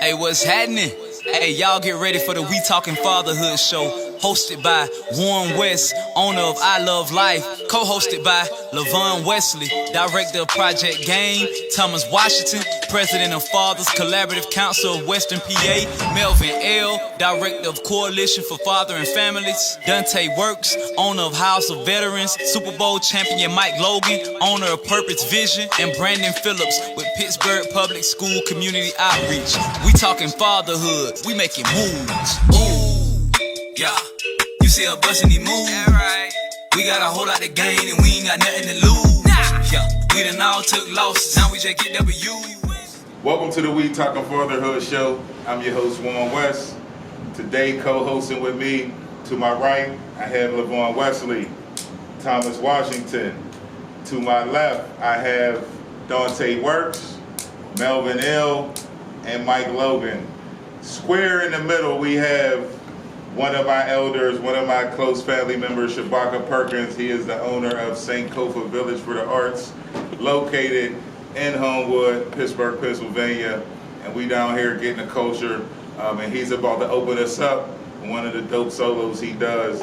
Hey, what's happening? Hey, y'all get ready for the We Talking Fatherhood show, hosted by Warren West, owner of I Love Life, co-hosted by LaVon Wesley, director of Project Game, Thomas Washington, president of Fathers Collaborative Council of Western PA, Melvin L., director of Coalition for Father and Families, Dante Works, owner of House of Veterans, Super Bowl champion Mike Logan, owner of Purpose Vision, and Brandon Phillips with Pittsburgh Public School Community Outreach. We talking fatherhood, we making moves. Ooh, yeah. You see us busting these moves. Right. We got a whole lot to gain and we ain't got nothing to lose. Yeah, we done all took losses, now we just get W. Welcome to the We Talking Fatherhood show. I'm your host, Warren West. Today, co-hosting with me, to my right, I have LaVon Wesley, Thomas Washington. To my left, I have Dante Works, Melvin L., and Mike Logan. Square in the middle, we have one of my elders, one of my close family members, Shabaka Perkins. He is the owner of St. Kofa Village for the Arts, located in Homewood, Pittsburgh, Pennsylvania. And we down here getting the culture, and he's about to open us up in one of the dope solos he does.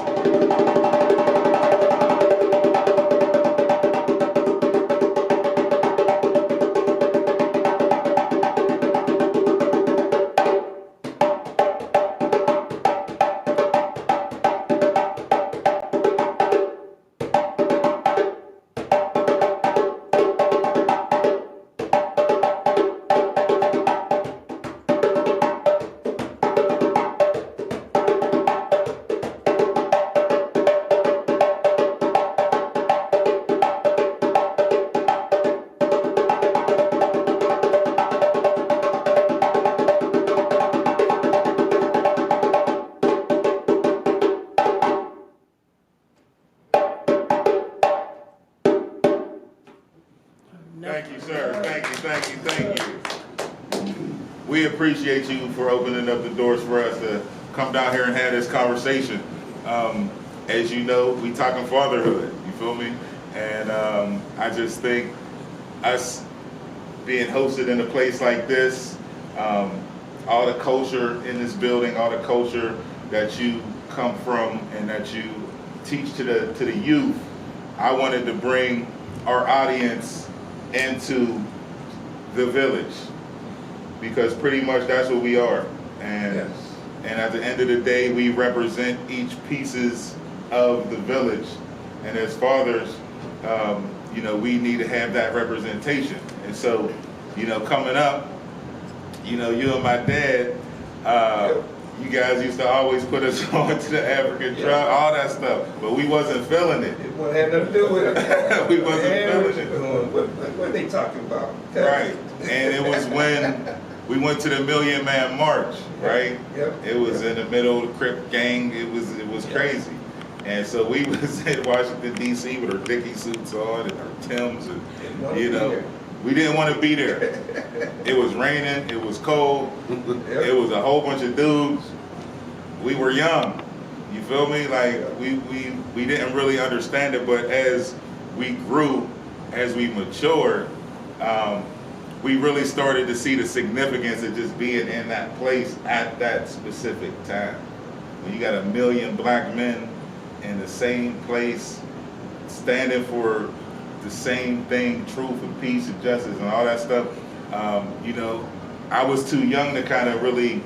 Thank you, sir. Thank you. We appreciate you for opening up the doors for us to come down here and have this conversation. As you know, we talking fatherhood, you feel me? And I just think us being hosted in a place like this, all the culture in this building, all the culture that you come from and that you teach to the youth, I wanted to bring our audience into the village, because pretty much that's what we are. And yes. And at the end of the day, we represent each pieces of the village. And as fathers, we need to have that representation. And so, coming up, you and my dad, you guys used to always put us on to the African drum, all that stuff, but we wasn't feeling it. It wasn't had nothing to do with it. We wasn't feeling it. What are they talking about? Right, and it was when we went to the Million Man March, right? Yep. It was in the middle of the Crip gang. It was crazy, and so we was in Washington D.C. with our Dickie suits on and our Timbs, and we didn't want to be there. It was raining, it was cold, It was a whole bunch of dudes. We were young, you feel me? Like, we didn't really understand it, but as we grew, as we matured, we really started to see the significance of just being in that place at that specific time. When you got 1 million black men in the same place, standing for the same thing, truth and peace and justice and all that stuff. I was too young to kind of really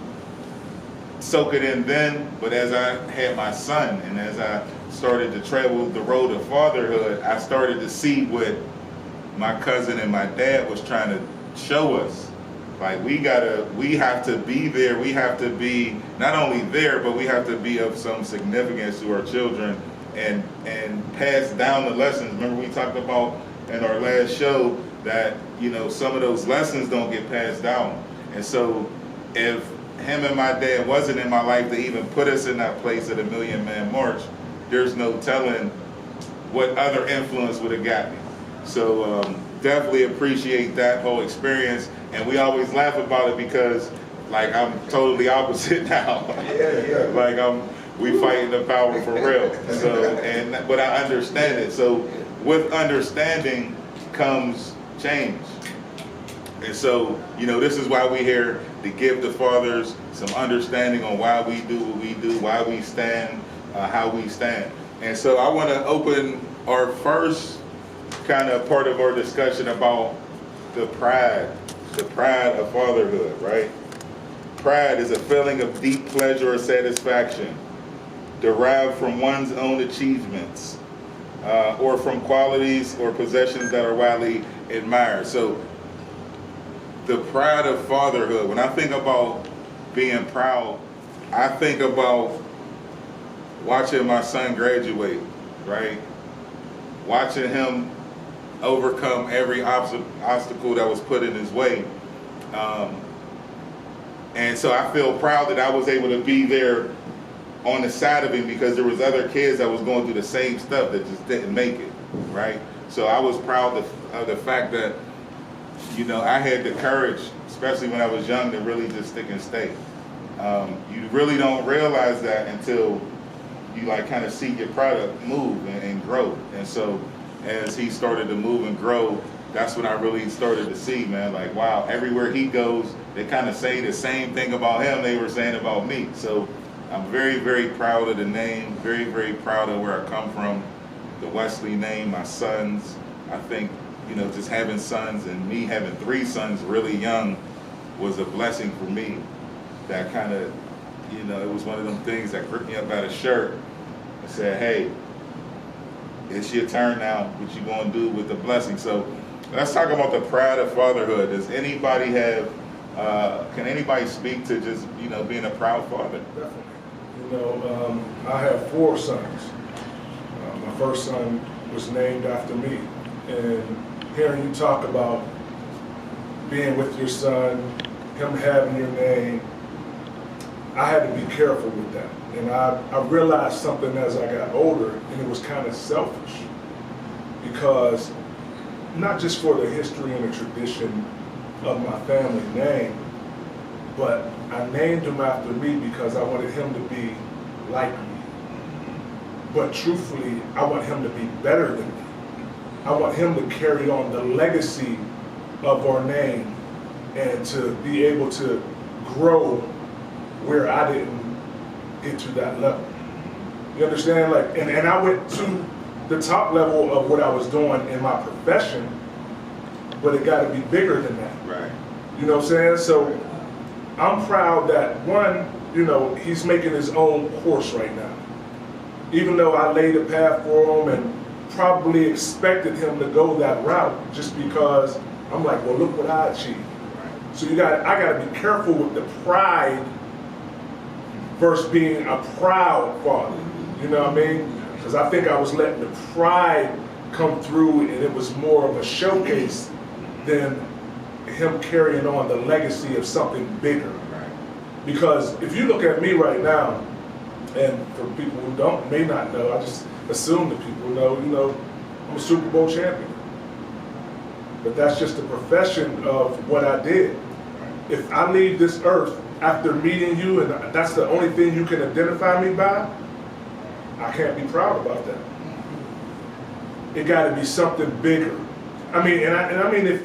soak it in then, but as I had my son and as I started to travel the road of fatherhood, I started to see what my cousin and my dad was trying to show us. Like, we have to be there, we have to be not only there, but we have to be of some significance to our children and pass down the lessons. Remember, we talked about in our last show that some of those lessons don't get passed down. And so if him and my dad wasn't in my life to even put us in that place of the Million Man March, there's no telling what other influence would have got me. So definitely appreciate that whole experience, and we always laugh about it because, like, I'm totally opposite now. Yeah. Like, we fighting the power for real. So, but I understand it. So with understanding comes change. And so, this is why we're here, to give the fathers some understanding on why we do what we do, why we stand, how we stand. And so I want to open our first kind of part of our discussion about the pride of fatherhood, right? Pride is a feeling of deep pleasure or satisfaction derived from one's own achievements or from qualities or possessions that are widely admired. So the pride of fatherhood, when I think about being proud, I think about watching my son graduate, right? Watching him overcome every obstacle that was put in his way. And so I feel proud that I was able to be there on the side of him, because there was other kids that was going through the same stuff that just didn't make it, right? So I was proud of the fact that, I had the courage, especially when I was young, to really just stick and stay. You really don't realize that until you kind of see your product move and grow. And so as he started to move and grow, that's when I really started to see, man, wow, everywhere he goes, they kind of say the same thing about him they were saying about me. So I'm very, very proud of the name, very, very proud of where I come from, the Wesley name, my sons. I think, just having sons and me having 3 sons really young was a blessing for me. That kind of, it was one of them things that gripped me up by the shirt and said, hey, it's your turn now, what you gonna do with the blessing? So let's talk about the pride of fatherhood. Does anybody have, can anybody speak to just, being a proud father? Definitely. I have 4 sons. My first son was named after me. And hearing you talk about being with your son, him having your name, I had to be careful with that. And I realized something as I got older, and it was kind of selfish. Because not just for the history and the tradition of my family name, but I named him after me because I wanted him to be like me. But truthfully, I want him to be better than me. I want him to carry on the legacy of our name and to be able to grow where I didn't get to that level. You understand? And I went to the top level of what I was doing in my profession, but it got to be bigger than that. Right. You know what I'm saying? So I'm proud that, one, he's making his own course right now. Even though I laid a path for him and probably expected him to go that route, just because I'm like, well, look what I achieved. So I got to be careful with the pride versus being a proud father. You know what I mean? Because I think I was letting the pride come through, and it was more of a showcase than him carrying on the legacy of something bigger. Because if you look at me right now, and for people who may not know, I just assume that people know, I'm a Super Bowl champion. But that's just a profession of what I did. If I leave this earth after meeting you, and that's the only thing you can identify me by, I can't be proud about that. It got to be something bigger. I mean,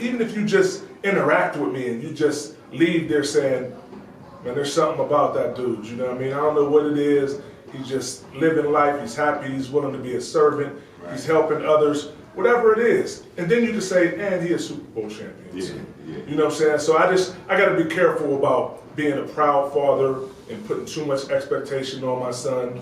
even if you just interact with me and you just leave there saying, man, there's something about that dude, you know what I mean? I don't know what it is. He's just living life. He's happy. He's willing to be a servant. Right. He's helping others, whatever it is. And then you can say, and he is Super Bowl champion. Yeah. You know what I'm saying? So I got to be careful about being a proud father and putting too much expectation on my son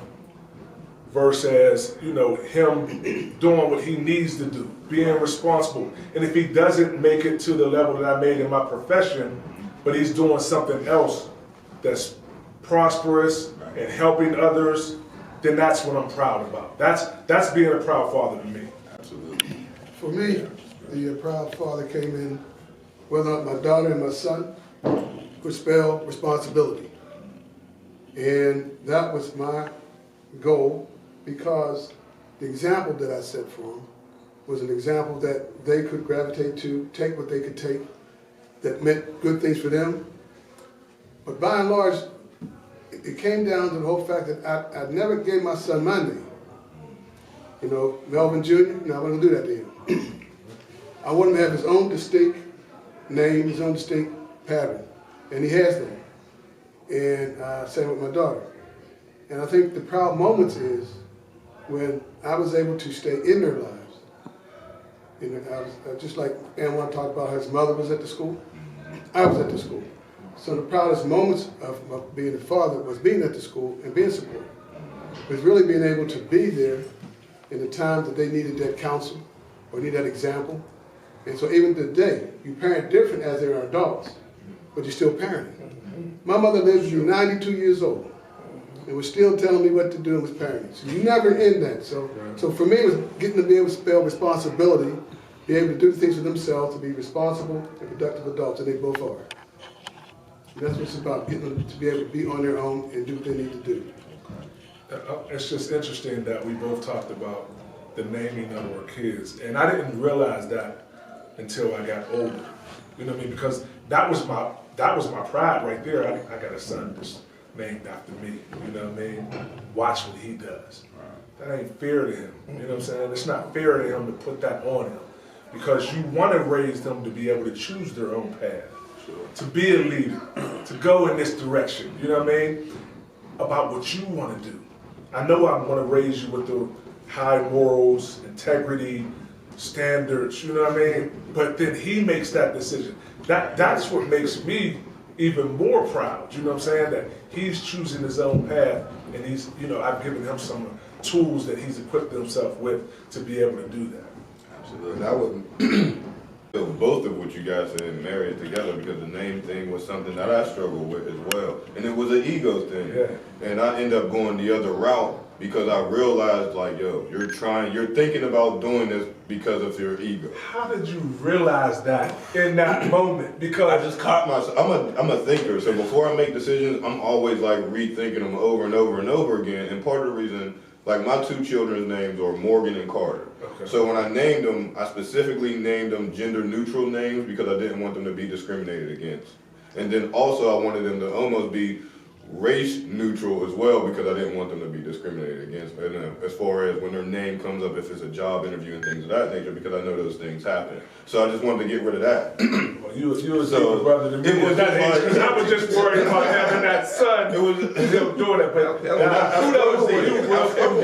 versus, him doing what he needs to do, being responsible. And if he doesn't make it to the level that I made in my profession, but he's doing something else that's prosperous and helping others, then that's what I'm proud about. That's being a proud father to me. Absolutely. For me, the proud father came in whether my daughter and my son would spell responsibility. And that was my goal, because the example that I set for them was an example that they could gravitate to, take what they could take, that meant good things for them. But by and large, it came down to the whole fact that I never gave my son my name. Melvin Jr., no, I wasn't going to do that to him. I wanted him to have his own distinct name, his own distinct pattern, and he has that. And same with my daughter. And I think the proud moments is when I was able to stay in their lives. You know, I was just like Anwar talked about how his mother was at the school. I was at the school. So the proudest moments of being a father was being at the school and being supported. It was really being able to be there in the times that they needed that counsel or need that example. And so even today, you parent different as they're adults, but you're still parenting. My mother lived to be 92 years old and was still telling me what to do and was parenting. So you never end that. So for me, it was getting to be able to spell responsibility, be able to do things for themselves, to be responsible and productive adults, and they both are. And that's what it's about, getting them to be able to be on their own and do what they need to do. It's just interesting that we both talked about the naming of our kids, and I didn't realize that until I got older. You know what I mean? Because that was my pride right there. I got a son that's named after me. You know what I mean? Watch what he does. That ain't fair to him. You know what I'm saying? It's not fair to him to put that on him, because you want to raise them to be able to choose their own path, to be a leader, to go in this direction. You know what I mean? About what you want to do. I know I want to raise you with the high morals, integrity, standards, you know what I mean? But then he makes that decision. That's what makes me even more proud, you know what I'm saying? That he's choosing his own path, and he's, you know, I've given him some tools that he's equipped himself with to be able to do that. Absolutely. And I wouldn't both of what you guys said married together, because the name thing was something that I struggled with as well. And it was an ego thing. Yeah. And I ended up going the other route because I realized, like, yo, you're thinking about doing this because of your ego. How did you realize that in that moment? Because I just caught myself. I'm a thinker, so before I make decisions, I'm always like rethinking them over and over and over again. And part of the reason, like, my two children's names are Morgan and Carter. Okay. So when I named them, I specifically named them gender neutral names because I didn't want them to be discriminated against. And then also I wanted them to almost be race neutral as well, because I didn't want them to be discriminated against. And as far as when their name comes up, if it's a job interview and things of that nature, because I know those things happen. So I just wanted to get rid of that. well, you was a brother to me. It was that age, like, 'cause I was just worried about having that son. It was him doing it, but kudos to you, bro. I struggle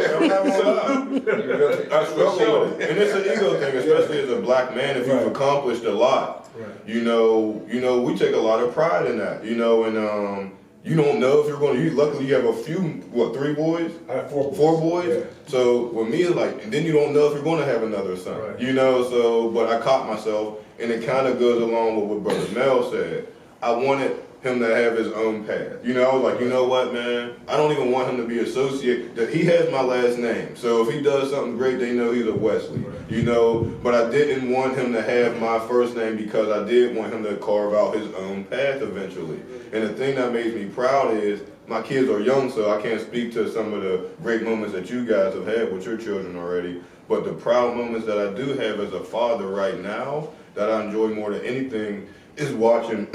with it. And it's an ego thing, especially as a black man. If you've accomplished a lot, you know, we take a lot of pride in that. You know, and you don't know if you're going to. Luckily, you have a few. What, 3 boys? I have 4 boys. 4 boys. Yeah. So with me, it's like, and then you don't know if you're going to have another son. Right. You know. So, but I caught myself, and it kind of goes along with what Brother Mel said. I wanted him to have his own path. You know, I was like, you know what, man? I don't even want him to be associated. That he has my last name. So if he does something great, they know he's a Wesley. Right. You know, but I didn't want him to have my first name because I did want him to carve out his own path eventually. And the thing that makes me proud is my kids are young, so I can't speak to some of the great moments that you guys have had with your children already. But the proud moments that I do have as a father right now, that I enjoy more than anything, is watching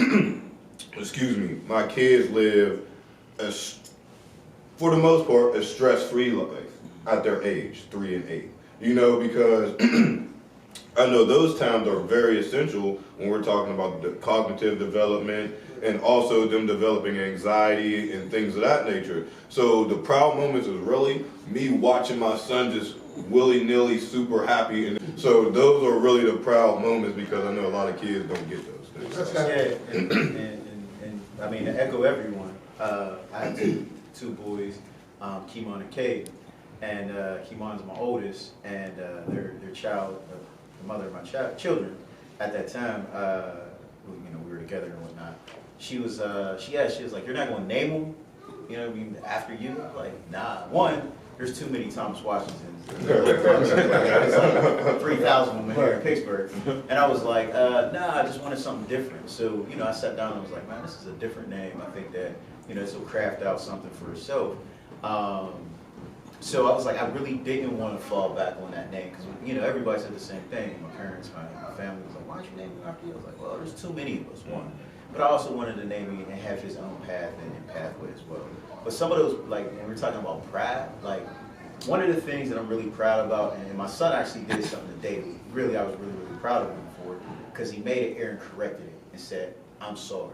excuse me, my kids live, for the most part, a stress-free life at their age, 3 and 8. You know, because I know those times are very essential when we're talking about the cognitive development and also them developing anxiety and things of that nature. So the proud moments is really me watching my son just willy-nilly super happy. And so those are really the proud moments, because I know a lot of kids don't get those things. Yeah, and I mean, to echo everyone, I have two boys, Kimon and Kay, and Kimon's my oldest, and their child, the mother of my children, at that time, you know, we were together and whatnot. She was like, you're not going to name them, you know what I mean, after you? I'm like, nah. One, there's too many Thomas Washingtons. 3,000 of them here in Pittsburgh. And I was like, nah, I just wanted something different. So, you know, I sat down and I was like, man, this is a different name. I think that, you know, this will craft out something for herself. So I was like, I really didn't want to fall back on that name, because, you know, everybody said the same thing. My parents, my family was like, why don't you name him after you? I was like, well, there's too many of us, one. But I also wanted to name him and have his own path and pathway as well. But some of those, like, when we're talking about pride, like, one of the things that I'm really proud about, and my son actually did something today, really, I was really, really proud of him for, because he made an error and corrected it and said, I'm sorry.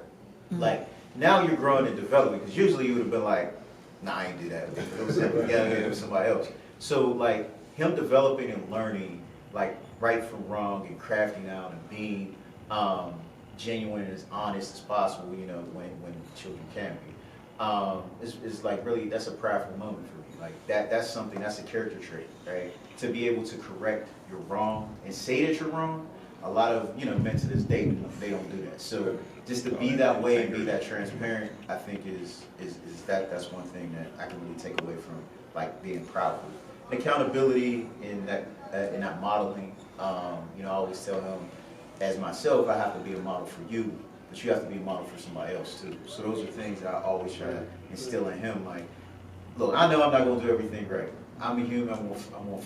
Like, now you're growing and developing, because usually you would have been like, nah, I ain't do that. It was somebody else. So, like, him developing and learning, like, right from wrong and crafting out and being genuine and as honest as possible, you know, when children can be, is like really, that's a proudful moment for me. Like, that's something, that's a character trait, right? To be able to correct your wrong and say that you're wrong. A lot of, you know, men to this day, they don't do that. So just to be that way and be that transparent, I think that's one thing that I can really take away from, like, being proud of. And accountability in that modeling, you know, I always tell him, as myself, I have to be a model for you, but you have to be a model for somebody else too. So those are things that I always try to instill in him. Like, look, I know I'm not gonna do everything right. I'm a human. I'm gonna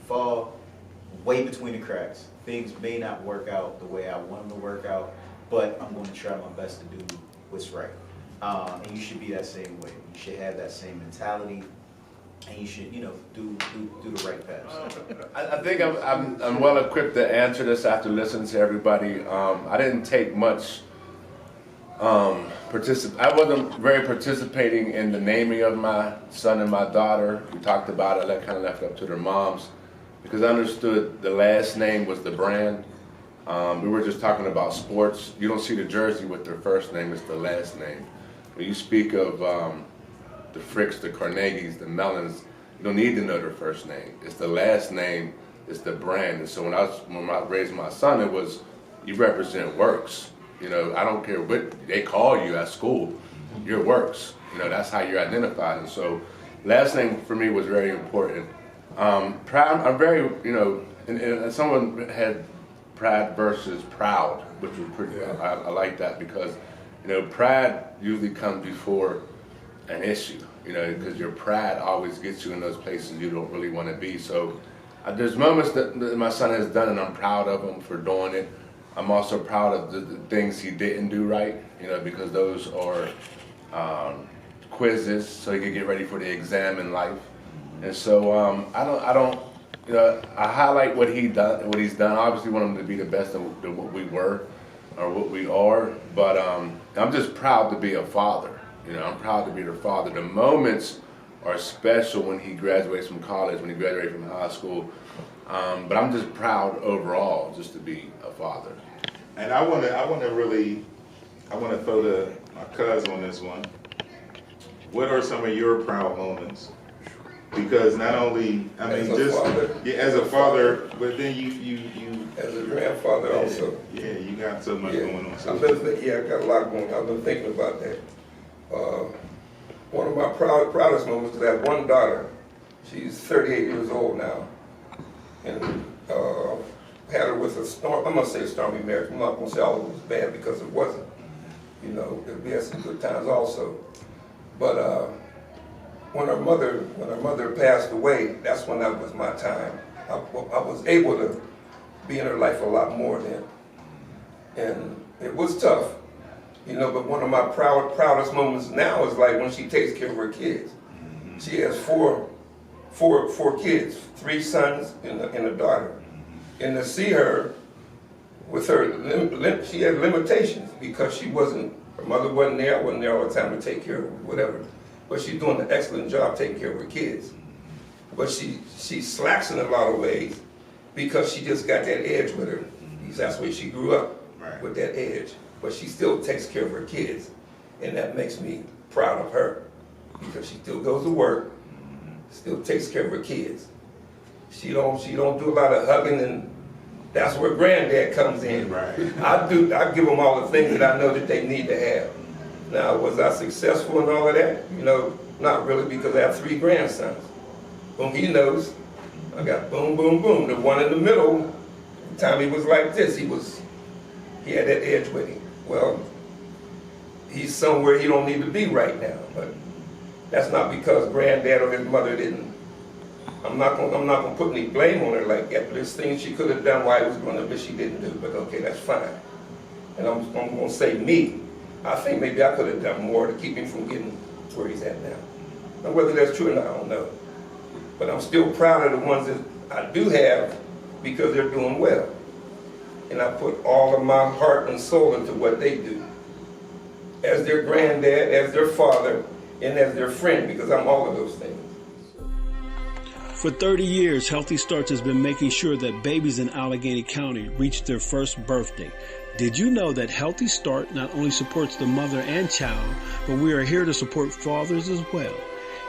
fall way between the cracks. Things may not work out the way I want them to work out, but I'm going to try my best to do what's right. And you should be that same way. You should have that same mentality, and you should, you know, do the right path. I think I'm well equipped to answer this after listening to everybody. I didn't take much. I wasn't very participating in the naming of my son and my daughter. We talked about it. I kind of left it up to their moms, because I understood the last name was the brand. We were just talking about sports. You don't see the jersey with their first name, it's the last name. When you speak of the Fricks, the Carnegies, the Mellons, you don't need to know their first name. It's the last name, it's the brand. And so when I raised my son, it was, you represent Works. You know, I don't care what they call you at school, you're Works. You know, that's how you're identified. And so last name for me was very important. Proud, I'm very, you know, and someone had pride versus proud, which was pretty, I like that, because, you know, pride usually comes before an issue, you know, because your pride always gets you in those places you don't really want to be. So there's moments that my son has done, and I'm proud of him for doing it. I'm also proud of the things he didn't do right, you know, because those are quizzes, so he could get ready for the exam in life. And so I don't, you know, I highlight what he's done. Obviously, want him to be the best of what we were or what we are. But I'm just proud to be a father. You know, I'm proud to be their father. The moments are special when he graduates from college, when he graduates from high school. But I'm just proud overall just to be a father. And I want to throw my cousin on this one. What are some of your proud moments? Because not only, I mean, as a father, but then you as a grandfather also. Yeah, you got so much going on. I got a lot going on. I've been thinking about that. One of my proudest moments is that one daughter. She's 38 years old now, and had her with a storm. I'm gonna say a stormy marriage. I'm not gonna say all of it was bad, because it wasn't. You know, we had some good times also. But when her mother passed away, that's when that was my time. I was able to be in her life a lot more then, and it was tough, you know. But one of my proudest moments now is like when she takes care of her kids. She has four kids, 3 sons and a daughter, and to see her with her, she had limitations because her mother wasn't there. I wasn't there all the time to take care of her, whatever. But she's doing an excellent job taking care of her kids. But she slacks in a lot of ways because she just got that edge with her. That's where she grew up, with that edge. But she still takes care of her kids, and that makes me proud of her because she still goes to work, still takes care of her kids. She don't do a lot of hugging, and that's where granddad comes in. I give them all the things that I know that they need to have. Now, was I successful in all of that? You know, not really, because I have 3 grandsons. Boom, he knows. I got boom, boom, boom. The one in the middle, the time he was like this, he had that edge with him. Well, he's somewhere he don't need to be right now, but that's not because granddad or his mother didn't. I'm not gonna put any blame on her like that, but there's things she could have done while I was growing up that she didn't do, but okay, that's fine. And I'm gonna say me. I think maybe I could have done more to keep him from getting where he's at now. Now, whether that's true or not, I don't know. But I'm still proud of the ones that I do have because they're doing well. And I put all of my heart and soul into what they do. As their granddad, as their father, and as their friend, because I'm all of those things. For 30 years, Healthy Starts has been making sure that babies in Allegheny County reach their first birthday. Did you know that Healthy Start not only supports the mother and child, but we are here to support fathers as well?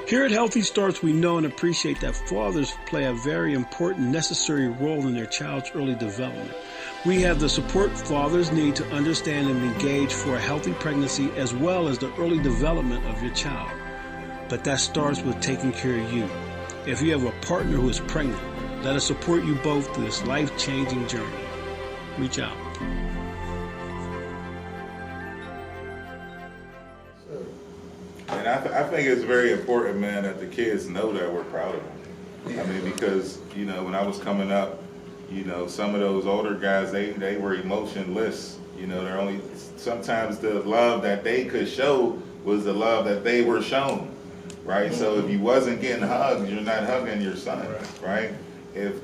Here at Healthy Starts, we know and appreciate that fathers play a very important, necessary role in their child's early development. We have the support fathers need to understand and engage for a healthy pregnancy as well as the early development of your child. But that starts with taking care of you. If you have a partner who is pregnant, let us support you both through this life-changing journey. Reach out. And I think it's very important, man, that the kids know that we're proud of them. I mean, because, you know, when I was coming up, you know, some of those older guys, they were emotionless. You know, they're only, sometimes the love that they could show was the love that they were shown, right? So if you wasn't getting hugged, you're not hugging your son, right? If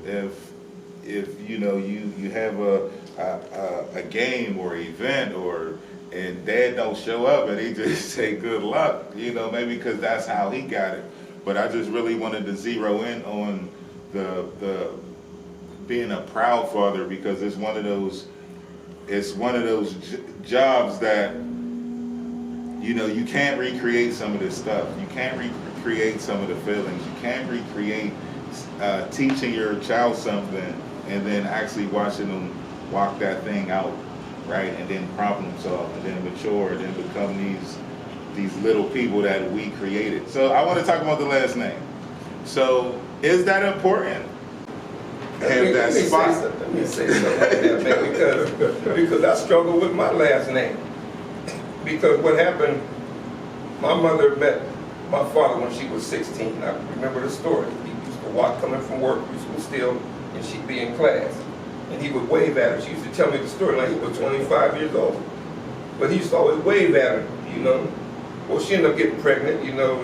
you know, you have a game or event and dad don't show up and he just say good luck, you know, maybe because that's how he got it. But I just really wanted to zero in on the being a proud father, because it's one of those jobs that, you know, you can't recreate some of this stuff. You can't recreate some of the feelings. You can't recreate teaching your child something and then actually watching them walk that thing out, right? And then problem solve, and then mature, and then become these little people that we created. So I want to talk about the last name. So is that important? Have that spot. Let me say something like that, man, because I struggle with my last name. Because what happened, my mother met my father when she was 16. I remember the story. He used to walk coming from work, used to steal, and she'd be in class. And he would wave at her. She used to tell me the story like he was 25 years old. But he used to always wave at her, you know. Well, she ended up getting pregnant, you know,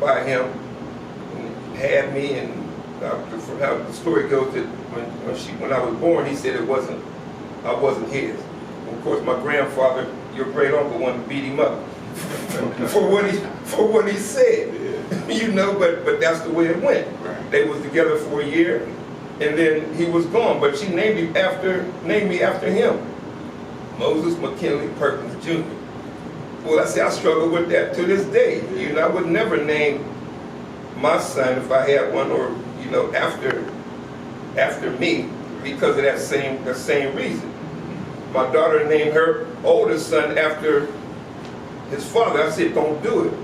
by him, and had me, and from how the story goes, that when I was born, he said I wasn't his. And of course, my grandfather, your great uncle, wanted to beat him up for what he said, you know. But that's the way it went. They was together for a year, and then he was gone. But she named me after him, Moses McKinley Perkins Jr. Well, I struggle with that to this day. You know, I would never name my son, if I had one, or you know, after me, because of that same reason. My daughter named her oldest son after his father. I said, don't do it,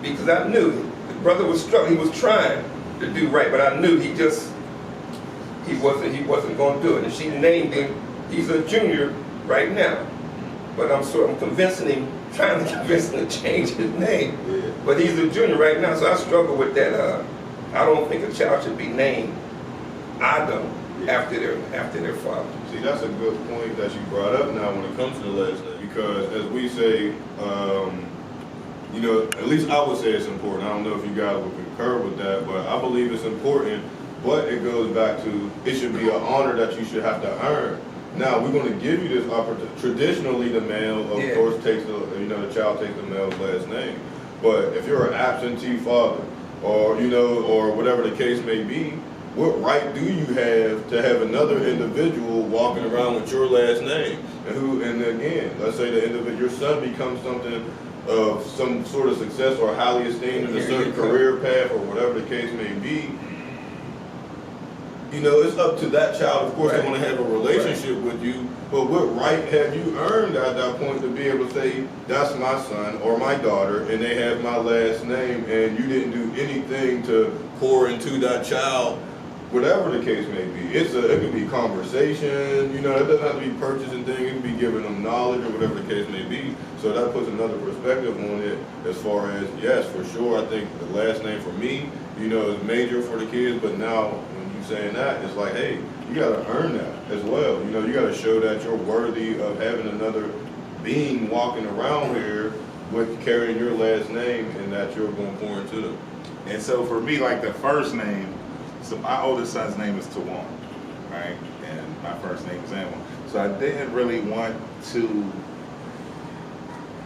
because I knew the brother was struggling. He was trying to do right, but I knew he wasn't going to do it. And she named him. He's a junior right now, but I'm convincing him, trying to convince him to change his name. But he's a junior right now, so I struggle with that. I don't think a child should be named Adam after their father. See, that's a good point that you brought up now when it comes to the last name, because as we say, you know, at least I would say it's important. I don't know if you guys would concur with that, but I believe it's important. But it goes back to, it should be an honor that you should have to earn. Now, we're going to give you this opportunity. Traditionally, the male, of course, takes the child takes the male's last name. But if you're an absentee father, or you know, or whatever the case may be, what right do you have to have another individual walking around with your last name? And again, let's say your son becomes something of some sort of success or highly esteemed in a certain career path or whatever the case may be. You know, it's up to that child, of course, to want to have a relationship with you, but what right have you earned at that point to be able to say, that's my son or my daughter, and they have my last name, and you didn't do anything to pour into that child, whatever the case may be. It could be conversation, you know, it doesn't have to be purchasing things, it could be giving them knowledge or whatever the case may be. So that puts another perspective on it as far as, yes, for sure, I think the last name for me, you know, is major for the kids, but now, saying that, it's like, hey, you got to earn that as well. You know, you got to show that you're worthy of having another being walking around here with carrying your last name and that you're going to pour into them. And so for me, like the first name, so my oldest son's name is Tawan, right? And my first name is Anwar. So I didn't really want to,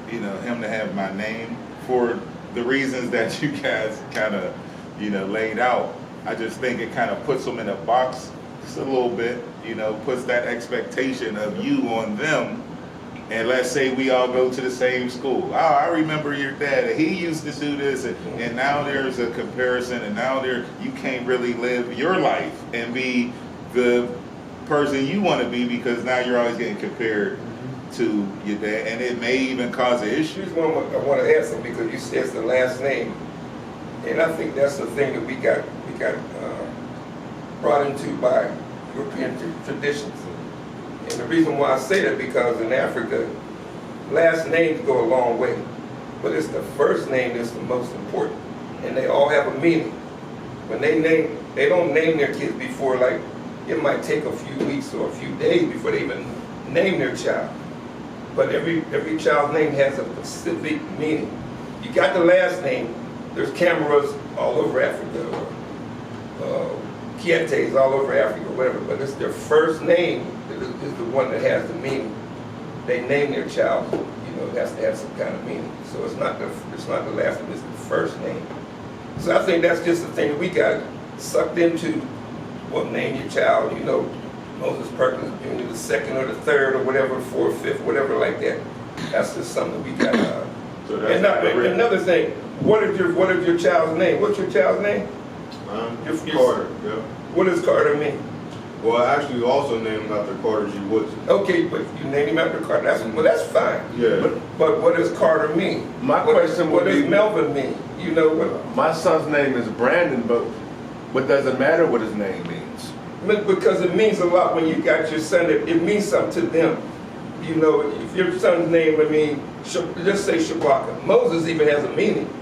him to have my name for the reasons that you guys kind of, laid out. I just think it kind of puts them in a box just a little bit, puts that expectation of you on them. And let's say we all go to the same school. Oh, I remember your dad. He used to do this, and now there's a comparison, and now you can't really live your life and be the person you want to be because now you're always getting compared to your dad, and it may even cause an issue. I want to add something because you said it's the last name, and I think that's the thing that we got brought into by European traditions. And the reason why I say that because in Africa, last names go a long way, but it's the first name that's the most important, and they all have a meaning. When they don't name their kids before, like it might take a few weeks or a few days before they even name their child. But every child's name has a specific meaning. You got the last name. There's cameras all over Africa, Kietes all over Africa, whatever. But it's their first name is the one that has the meaning. They name their child, it has to have some kind of meaning. So it's not the last name, it's the first name. So I think that's just the thing that we got sucked into. What name your child, Moses Perkins Jr., the second or the third or whatever, fourth, fifth, whatever like that. That's just something we got. So that's another thing, what is your child's name? What's your child's name? Carter. Yeah. What does Carter mean? Well, I actually also named him after Carter G. Woodson. Okay, but you named him after Carter. That's fine. Yeah. But what does Carter mean? My question would what be, does Melvin mean? What? My son's name is Brandon, but what does it matter what his name means? Because it means a lot when you got your son. It means something to them. If your son's name, just say Shabaka. Moses even has a meaning.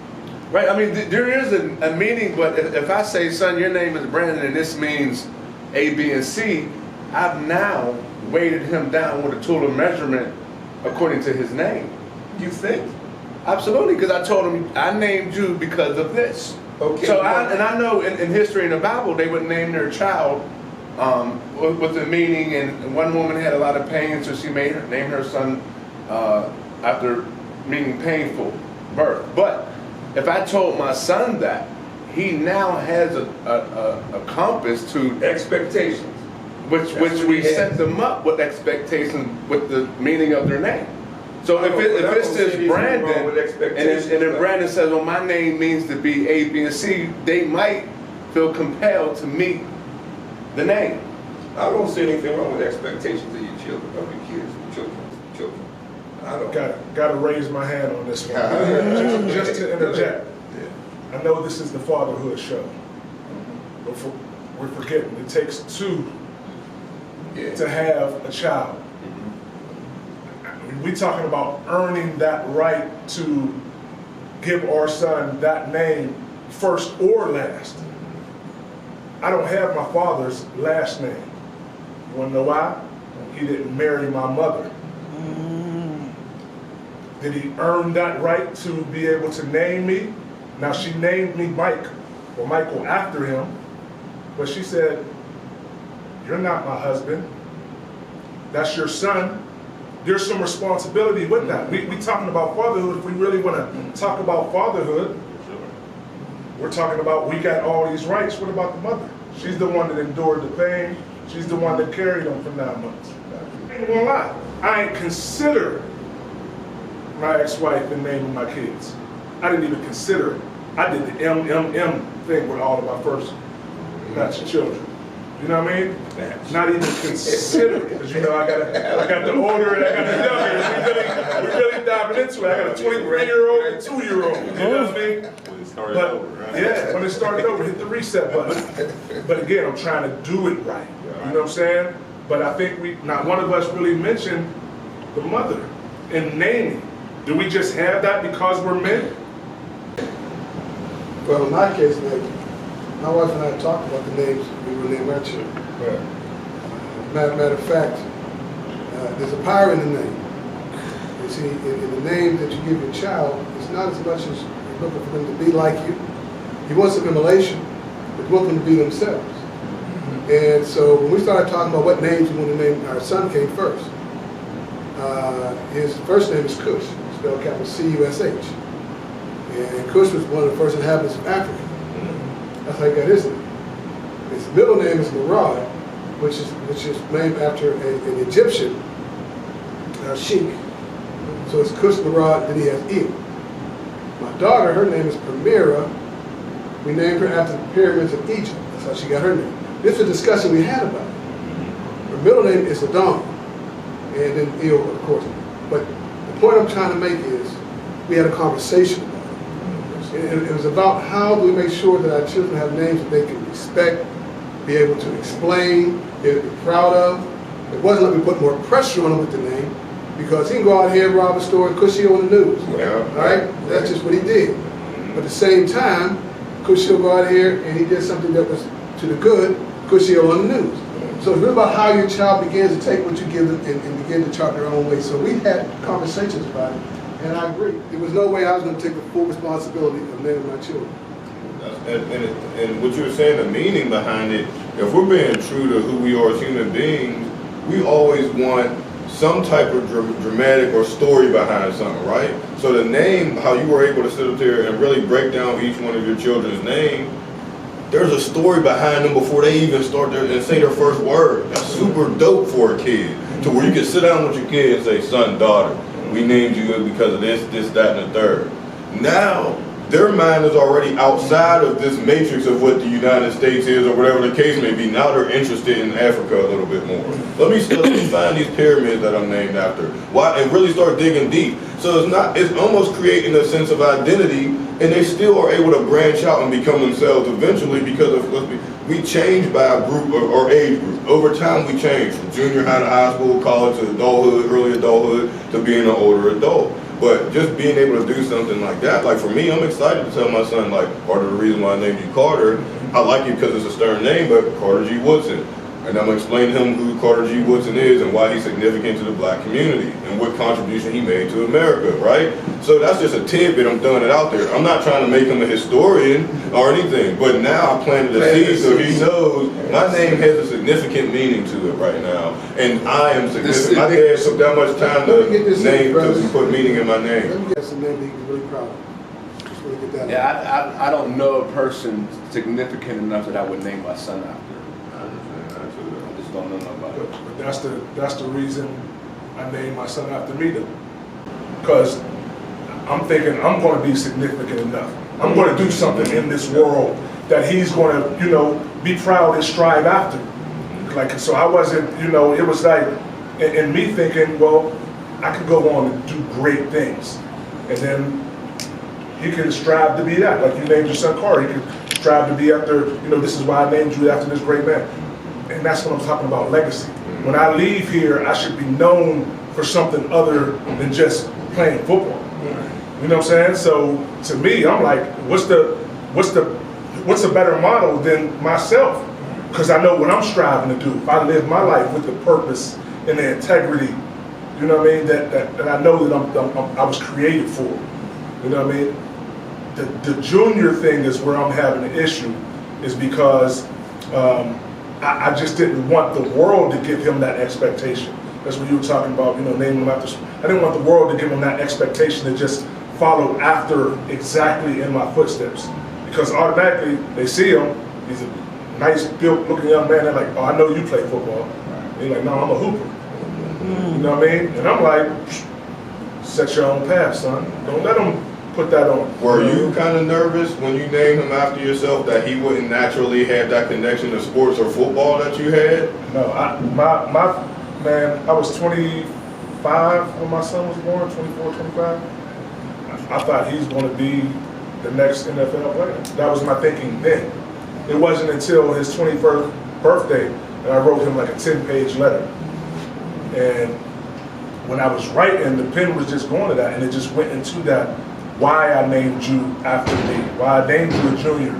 Right, there is a meaning, but if I say, son, your name is Brandon, and this means A, B, and C, I've now weighted him down with a tool of measurement according to his name. You think? Absolutely, because I told him, I named you because of this. Okay. So, I know in history in the Bible, they would name their child with a meaning, and one woman had a lot of pain, so she named her son after meaning painful birth. But if I told my son that, he now has a compass to expectations, which we set them up with expectations with the meaning of their name. So if it's just Brandon, and then Brandon says, well, my name means to be A, B, and C, they might feel compelled to meet the name. I don't see anything wrong with expectations of your children, of your kids, children. I don't. Got to raise my hand on this one. just to interject. I know this is the fatherhood show, but we're forgetting it takes two to have a child. We're talking about earning that right to give our son that name first or last. I don't have my father's last name. You want to know why? He didn't marry my mother. Did he earn that right to be able to name me? Now, she named me Mike, or Michael after him, but she said, you're not my husband. That's your son. There's some responsibility with that. We talking about fatherhood. If we really want to talk about fatherhood, we're talking about we got all these rights. What about the mother? She's the one that endured the pain. She's the one that carried them for 9 months. I ain't gonna lie. I ain't consider my ex-wife in naming my kids. I didn't even consider it. I did the MMM thing with all of my first batch of children. You know what I mean? Not even consider it, because I got the older and I got the younger. We're really diving into it. I got a 23-year-old and 2-year-old. You know what I mean? When it started over, right? Yeah, when it started over, hit the reset button. But again, I'm trying to do it right. You know what I'm saying? But I think not one of us really mentioned the mother in naming. Do we just have that because we're men? Well, in my case, my wife and I talked about the names we were named our children. Matter of fact, there's a power in the name. You see, in the name that you give your child, it's not as much as you're looking for them to be like you, He wants some immolation, but he wants them to be themselves. And so when we started talking about what names we want to name, our son came first. His first name is Cush, spelled capital C-U-S-H. And Cush was one of the first inhabitants of Africa. That's how he got his name. His middle name is Murad, which is named after an Egyptian sheikh. So it's Cush Murad, then he has Il. My daughter, her name is Primera. We named her after the pyramids of Egypt. That's how she got her name. This is a discussion we had about it. Her middle name is Adam, and then Il, of course. But the point I'm trying to make is we had a conversation about it. And it was about how do we make sure that our children have names that they can respect, be able to explain, be proud of. It wasn't like we put more pressure on him with the name, because he can go out here and rob a store and Cushie on the news. Yeah. All right? That's just what he did. But at the same time, Cushie will go out here and he did something that was to the good, Cushie on the news. So it's really about how your child begins to take what you give them and begin to chart their own way. So we had conversations about it, and I agree. There was no way I was going to take the full responsibility of naming my children. And what you were saying, the meaning behind it, if we're being true to who we are as human beings, we always want some type of dramatic or story behind something, right? So the name, how you were able to sit up there and really break down each one of your children's name, there's a story behind them before they even start and say their first word. That's super dope for a kid, to where you can sit down with your kid and say, son, daughter, we named you because of this, that, and the third. Now, their mind is already outside of this matrix of what the United States is or whatever the case may be. Now they're interested in Africa a little bit more. Let me find these pyramids that I'm named after. Why? And really start digging deep. So it's almost creating a sense of identity, and they still are able to branch out and become themselves eventually, because of we change by a group or age group. Over time we change from junior high to high school, college to adulthood, early adulthood, to being an older adult. But just being able to do something like that, like for me, I'm excited to tell my son, like, part of the reason why I named you Carter, I like you because it's a stern name, but Carter G. Woodson. And I'm going to explain to him who Carter G. Woodson is and why he's significant to the black community and what contribution he made to America, right? So that's just a tidbit, I'm throwing it out there. I'm not trying to make him a historian or anything, but now I planted a seed so he knows my name has a significant meaning to it right now. And I am significant. My dad took that much time to put meaning in my name. Let me get some name that you can really proud of. Just want to get that. Yeah, I don't know a person significant enough that I would name my son after. I just don't know nobody. But that's the reason I named my son after me, though. Because I'm thinking I'm going to be significant enough. I'm going to do something in this world that he's going to, be proud and strive after. Like, so I wasn't, it was like, and me thinking, well, I could go on and do great things. And then he can strive to be that. Like you named your son Carter, he can strive to be after, this is why I named you after this great man. And that's what I'm talking about, legacy. When I leave here, I should be known for something other than just playing football. You know what I'm saying? So to me, I'm like, what's a better model than myself? Because I know what I'm striving to do. If I live my life with the purpose and the integrity, you know what I mean, that I know that I was created for. You know what I mean? The junior thing is where I'm having an issue, is because I just didn't want the world to give him that expectation. That's what you were talking about, naming him after. I didn't want the world to give him that expectation to just follow after exactly in my footsteps. Because automatically they see him, he's a nice built looking young man, they're like, oh, I know you play football. And he's like, no, I'm a hooper. You know what I mean? And I'm like, set your own path, son. Don't let them put that on. Were you kind of nervous when you named him after yourself that he wouldn't naturally have that connection to sports or football that you had? No, I was 25 when my son was born, 24, 25. I thought he's going to be the next NFL player. That was my thinking then. It wasn't until his 21st birthday that I wrote him like a 10-page letter. And when I was writing, the pen was just going to that, and it just went into that, why I named you after me, why I named you a junior.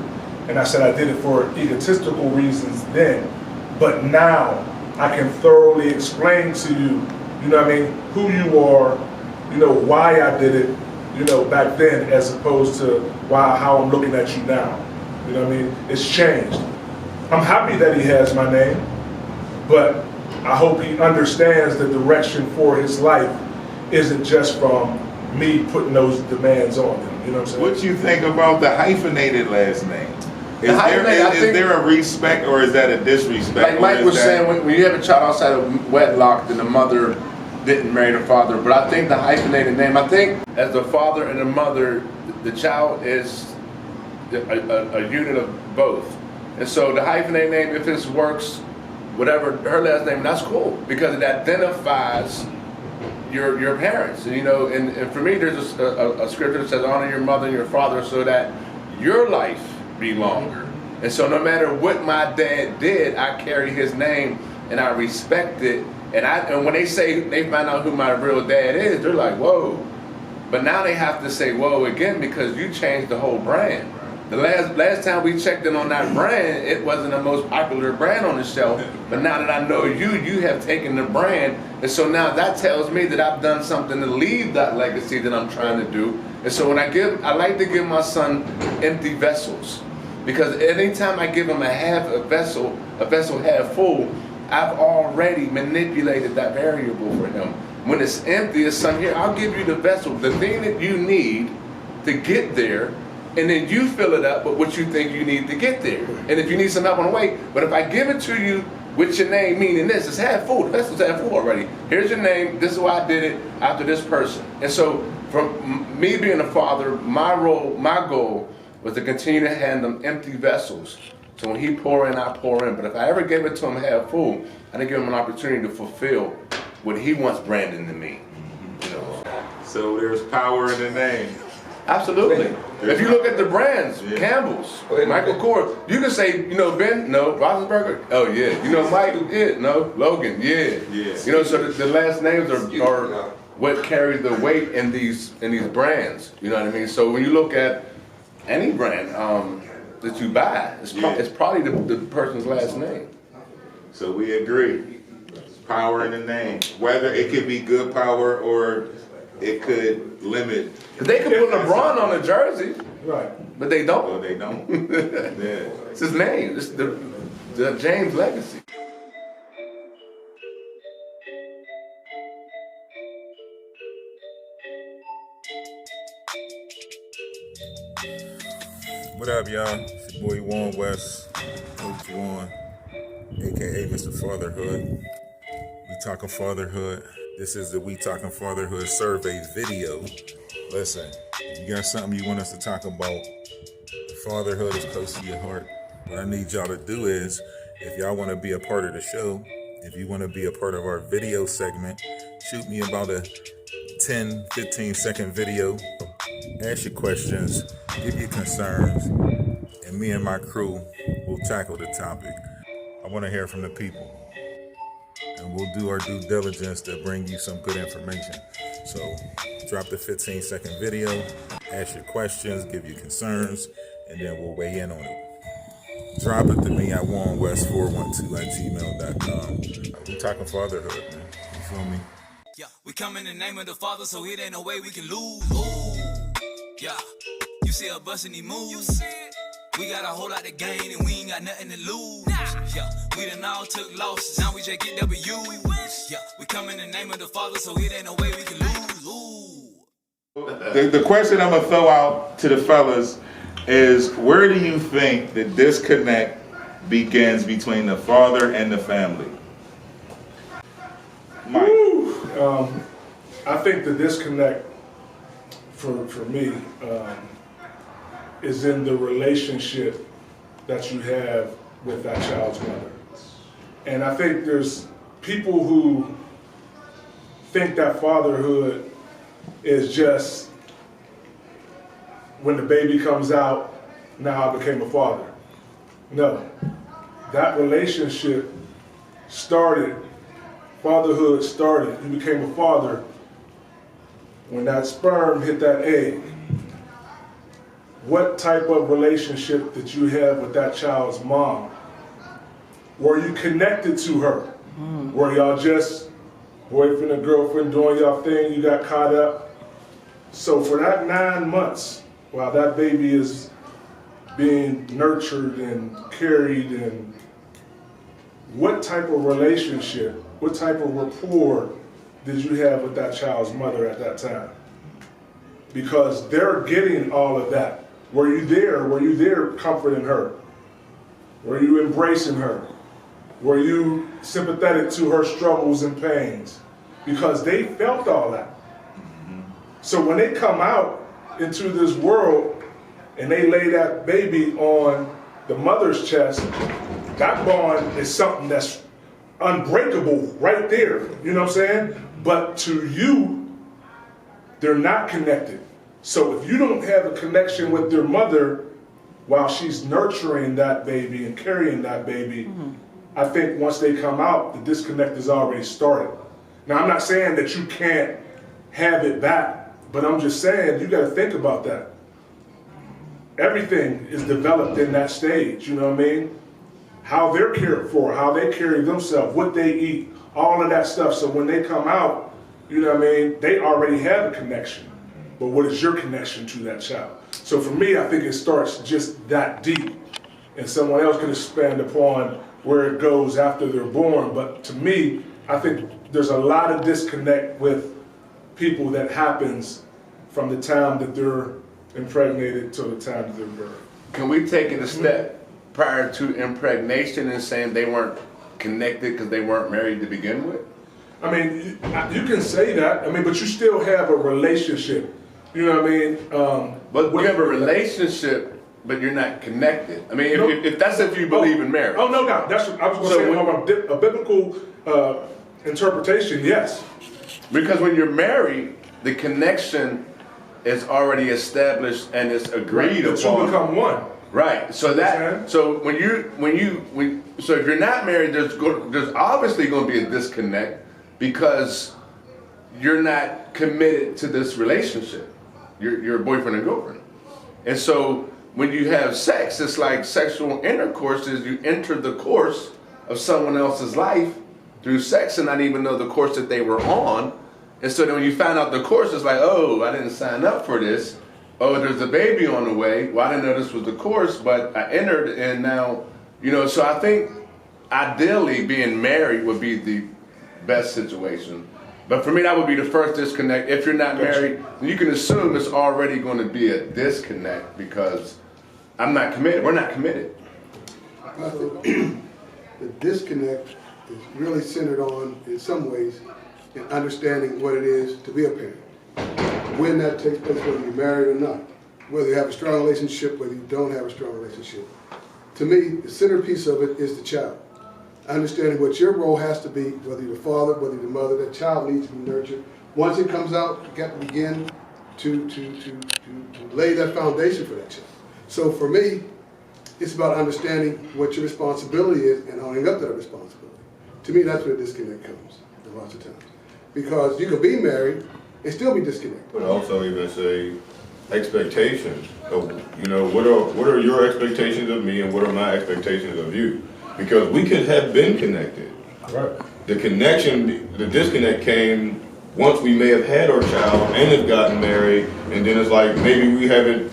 And I said I did it for egotistical reasons then, but now I can thoroughly explain to you, you know what I mean, who you are, why I did it, back then, as opposed to how I'm looking at you now. You know what I mean? It's changed. I'm happy that he has my name, but I hope he understands the direction for his life isn't just from me putting those demands on him. You know what I'm saying? What you think about the hyphenated last name? Is Hyphenated, there a respect or is that a disrespect? Like Mike was saying, when you have a child outside of wedlock, then the mother didn't marry the father. But I think the hyphenated name, I think as the father and the mother, the child is a unit of both. And so the hyphenated name, if this works, whatever her last name, that's cool because it identifies your parents. And, you know, and for me, there's a scripture that says, honor your mother and your father so that your life be longer. And so no matter what my dad did, I carry his name and I respect it. And when they say they find out who my real dad is, they're like, whoa. But now they have to say whoa again because you changed the whole brand. The last time we checked in on that brand, it wasn't the most popular brand on the shelf. But now that I know you have taken the brand. And so now that tells me that I've done something to leave that legacy that I'm trying to do. And so when I like to give my son empty vessels. Because anytime I give him a vessel half full, I've already manipulated that variable for him. When it's empty, it's son, here, I'll give you the vessel, the thing that you need to get there. And then you fill it up with what you think you need to get there. And if you need some help on the way, but if I give it to you with your name meaning this, it's half full, the vessel's half full already. Here's your name, this is why I did it after this person. And so from me being a father, my goal was to continue to hand them empty vessels. So when he pour in, I pour in. But if I ever gave it to him half full, I didn't give him an opportunity to fulfill what he wants branding to me. You know. So there's power in the name. Absolutely. If you look at the brands, Yeah. Campbell's, Michael Kors, you can say, you know, Ben, no, Roethlisberger, oh yeah, you know, Mike, yeah, no, Logan, yeah. Yeah. You know, so the last names are what carry the weight in these brands. You know what I mean? So when you look at any brand that you buy, it's probably the person's last name. So we agree. Power in the name. Whether it could be good power or it could limit. Cause they could put LeBron on a jersey, Right. but they don't. Well, they don't. Yeah. It's his name. It's the James legacy. What up, y'all? It's your boy Warren West, Coach Warren, aka Mr. Fatherhood. We talking fatherhood. This is the We Talking Fatherhood survey video. Listen, if you got something you want us to talk about, fatherhood is close to your heart. What I need y'all to do is, if y'all want to be a part of the show, if you want to be a part of our video segment, shoot me about a 10, 15 second video. Ask your questions, give your concerns, and me and my crew will tackle the topic. I want to hear from the people. And we'll do our due diligence to bring you some good information. So drop the 15-second video, ask your questions, give your concerns, and then we'll weigh in on it. Drop it to me at warrenwest412@gmail.com. We talking fatherhood, man. You feel me? Yeah, we come in the name of the Father, so it ain't no way we can lose. Ooh, yeah, you see us busting these moves. You see it? We got a whole lot to gain and we ain't got nothing to lose. Yeah, we done all took losses, now we just get W. Yeah, we come in the name of the Father, so it ain't no way we can lose. Ooh. The question I'm gonna throw out to the fellas is, where do you think the disconnect begins between the father and the family? Mike. I think the disconnect for me is in the relationship that you have with that child's mother. And I think there's people who think that fatherhood is just when the baby comes out, now I became a father. No, that relationship started, fatherhood started, you became a father when that sperm hit that egg. What type of relationship did you have with that child's mom? Were you connected to her? Were y'all just boyfriend and girlfriend doing y'all thing, you got caught up? So for that 9 months, while that baby is being nurtured and carried, and what type of relationship, what type of rapport did you have with that child's mother at that time? Because they're getting all of that. Were you there? Were you there comforting her? Were you embracing her? Were you sympathetic to her struggles and pains? Because they felt all that. So when they come out into this world and they lay that baby on the mother's chest, that bond is something that's unbreakable right there. You know what I'm saying? But to you, they're not connected. So if you don't have a connection with your mother while she's nurturing that baby and carrying that baby, I think once they come out, the disconnect is already started. Now, I'm not saying that you can't have it back, but I'm just saying you got to think about that. Everything is developed in that stage, you know what I mean? How they're cared for, how they carry themselves, what they eat, all of that stuff. So when they come out, you know what I mean, they already have a connection. But what is your connection to that child? So for me, I think it starts just that deep. And someone else can expand upon where it goes after they're born. But to me, I think there's a lot of disconnect with people that happens from the time that they're impregnated to the time that they're birthed. Can we take it a step prior to impregnation and saying they weren't connected because they weren't married to begin with? I mean, you can say that. I mean, but you still have a relationship. You know what I mean? But you have a relationship, but you're not connected. I mean, if that's if you believe in marriage. Oh, no, no. That's what I was going to say. From a biblical interpretation, yes. Because when you're married, the connection is already established and it's agreed upon. The two become one. Right. So that. So so if you're not married, there's obviously going to be a disconnect because you're not committed to this relationship. You're a boyfriend and girlfriend. And so when you have sex, it's like sexual intercourse is you enter the course of someone else's life through sex and not even know the course that they were on. And so then when you find out the course, it's like, oh, I didn't sign up for this. Oh, there's a baby on the way. Well, I didn't know this was the course, but I entered and now, so I think ideally being married would be the best situation. But for me, that would be the first disconnect. If you're not married, you can assume it's already going to be a disconnect because I'm not committed. We're not committed. I think the disconnect is really centered on, in some ways, in understanding what it is to be a parent. When that takes place, whether you're married or not, whether you have a strong relationship, whether you don't have a strong relationship. To me, the centerpiece of it is the child. Understanding what your role has to be, whether you're the father, whether you're the mother, that child needs to be nurtured. Once it comes out, you got to begin to lay that foundation for that child. So for me, it's about understanding what your responsibility is and owning up to that responsibility. To me, that's where the disconnect comes a lot of times. Because you can be married and still be disconnected. But also even say expectations of, what are your expectations of me and what are my expectations of you? Because we could have been connected. Right. The connection, the disconnect came once we may have had our child and have gotten married, and then it's like maybe we haven't,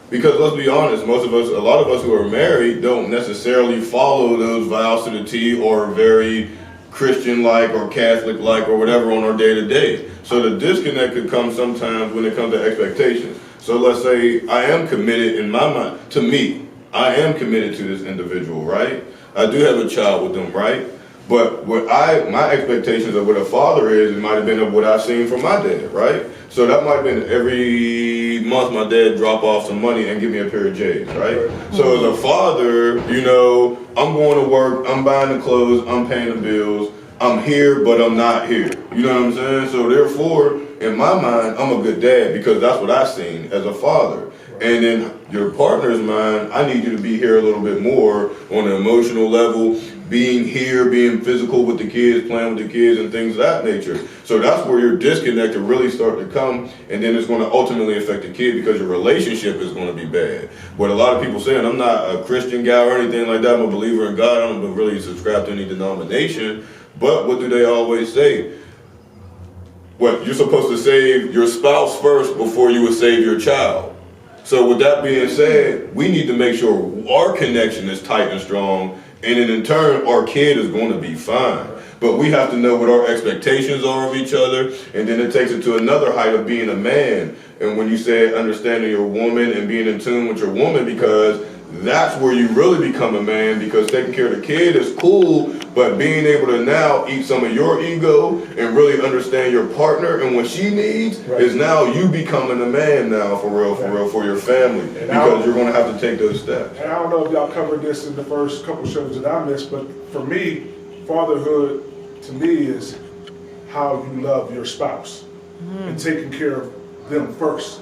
because let's be honest, a lot of us who are married don't necessarily follow those vows to the T or very Christian-like or Catholic-like or whatever on our day-to-day. So the disconnect could come sometimes when it comes to expectations. So let's say I am committed in my mind, to me, I am committed to this individual, right? I do have a child with them, right? But my expectations of what a father is, it might have been of what I've seen from my dad, right? So that might have been every month my dad drop off some money and give me a pair of J's, right? So as a father, I'm going to work, I'm buying the clothes, I'm paying the bills, I'm here, but I'm not here. You know what I'm saying? So therefore, in my mind, I'm a good dad because that's what I've seen as a father. And in your partner's mind, I need you to be here a little bit more on an emotional level, being here, being physical with the kids, playing with the kids and things of that nature. So that's where your disconnect will really start to come, and then it's going to ultimately affect the kid because your relationship is going to be bad. What a lot of people saying, I'm not a Christian guy or anything like that, I'm a believer in God, I don't really subscribe to any denomination, but what do they always say? What, you're supposed to save your spouse first before you would save your child. So with that being said, we need to make sure our connection is tight and strong, and then in turn, our kid is going to be fine. But we have to know what our expectations are of each other, and then it takes it to another height of being a man. And when you say understanding your woman and being in tune with your woman, because that's where you really become a man, because taking care of the kid is cool, but being able to now eat some of your ego and really understand your partner and what she needs is now you becoming a man now for real, for your family, because you're going to have to take those steps. And I don't know if y'all covered this in the first couple shows that I missed, but for me, fatherhood to me is how you love your spouse and taking care of them first.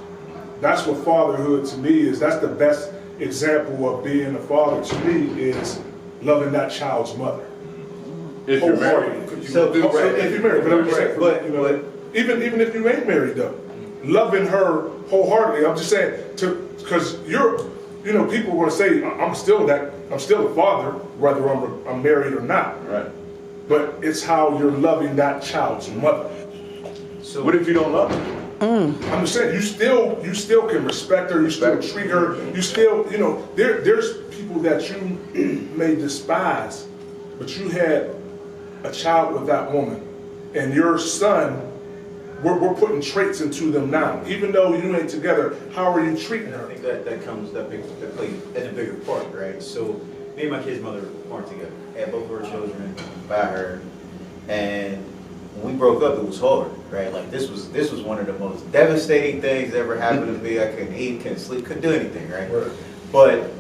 That's what fatherhood to me is. That's the best example of being a father to me, is loving that child's mother. If you're married. If you're married, but I'm just saying, even if you ain't married though, loving her wholeheartedly. I'm just saying, because people are going to say I'm still a father, whether I'm married or not. Right. But it's how you're loving that child's mother. So what if you don't love her? I'm just saying, you still can respect her, you still treat her, you still, there's people that you may despise, but you had a child with that woman, and your son, we're putting traits into them now. Even though you ain't together, how are you treating her? I think that plays a bigger part, right? So me and my kid's mother weren't together. I had both of our children by her, and when we broke up, it was hard, right? Like this was one of the most devastating things that ever happened to me. I couldn't eat, couldn't sleep, couldn't do anything, right? But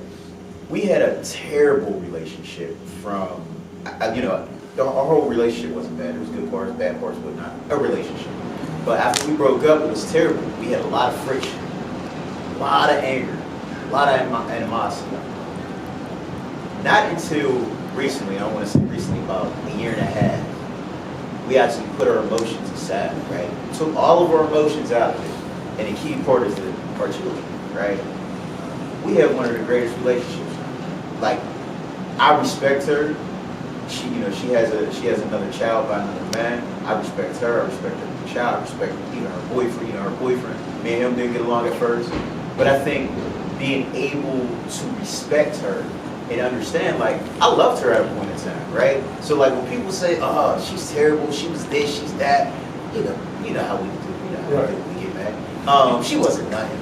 we had a terrible relationship from, our whole relationship wasn't bad. There was good parts, bad parts, but not a relationship. But after we broke up, it was terrible. We had a lot of friction, a lot of anger, a lot of animosity. Not until recently, I want to say recently, about a year and a half, we actually put our emotions aside, right? Took all of our emotions out of it, and the key part is our children, right? We have one of the greatest relationships. Like, I respect her. She has another child by another man. I respect her. I respect her child. I respect even her boyfriend. Her boyfriend. Me and him didn't get along at first, but I think being able to respect her and understand, like, I loved her at a point in time, right? So like when people say, "Oh, she's terrible. She was this. She's that," you know how we do. We get mad. She wasn't nothing.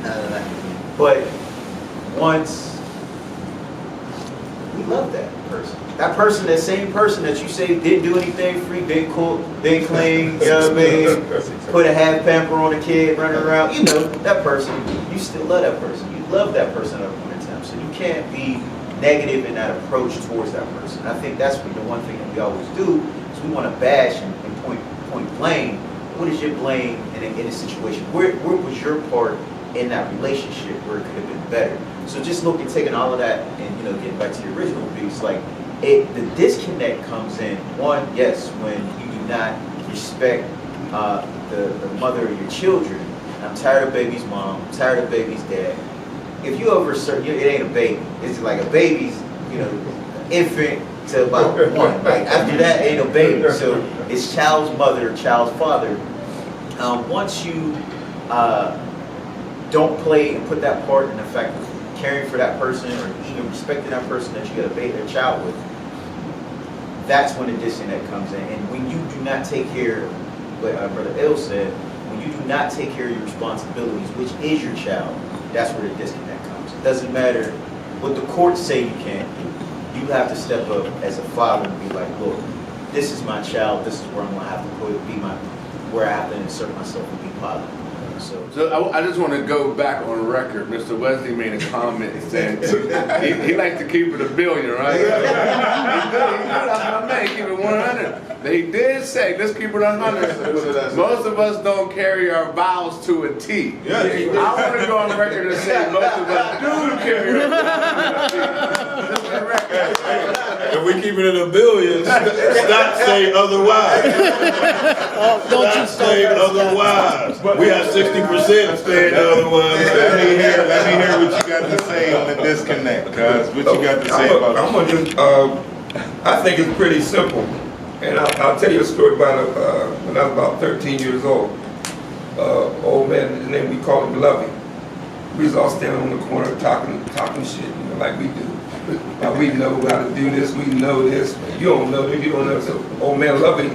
But once we love that person, that same person that you say didn't do anything for you, didn't cook, didn't clean, you know what I mean? Put a half pamper on a kid running around, that person, you still love that person. You love that person at a point in time. So you can't be negative in that approach towards that person. I think that's the one thing that we always do, is we want to bash and point blame. What is your blame in a situation? Where was your part in that relationship where it could have been better? So just taking all of that and getting back to the original piece, like the disconnect comes in. One, yes, when you do not respect the mother of your children. I'm tired of baby's mom. I'm tired of baby's dad. If you it ain't a baby. It's like a baby's, infant to about one. Like after that, ain't a baby. So it's child's mother, child's father. Once you don't play and put that part in the fact of caring for that person or even respecting that person that you got a child with, that's when the disconnect comes in. And when you do not take care, what Brother L said, when you do not take care of your responsibilities, which is your child, that's where the disconnect comes. It doesn't matter what the courts say you can't do. You have to step up as a father and be like, look, this is my child. This is where I'm going to have to where I have to insert myself and be positive. So I just want to go back on record. Mr. Wesley made a comment saying he likes to keep it $1 billion, right? He did. He keep it 100. They did say, let's keep it 100. Most of us don't carry our vows to a T. I want to go on record and say most of us do carry our vows to a T. If we keep it at $1 billion, stop saying otherwise. Stop saying otherwise. We have 60% saying otherwise. Let me hear what you got to say on the disconnect, cuz. What you got to say about it? I think it's pretty simple. And I'll tell you a story about when I was about 13 years old. Old man, his name, we call him Lovey. We was all standing on the corner talking shit, you know, like we do. Like we know how to do this, we know this. You don't know this, you don't know. So old man Lovey,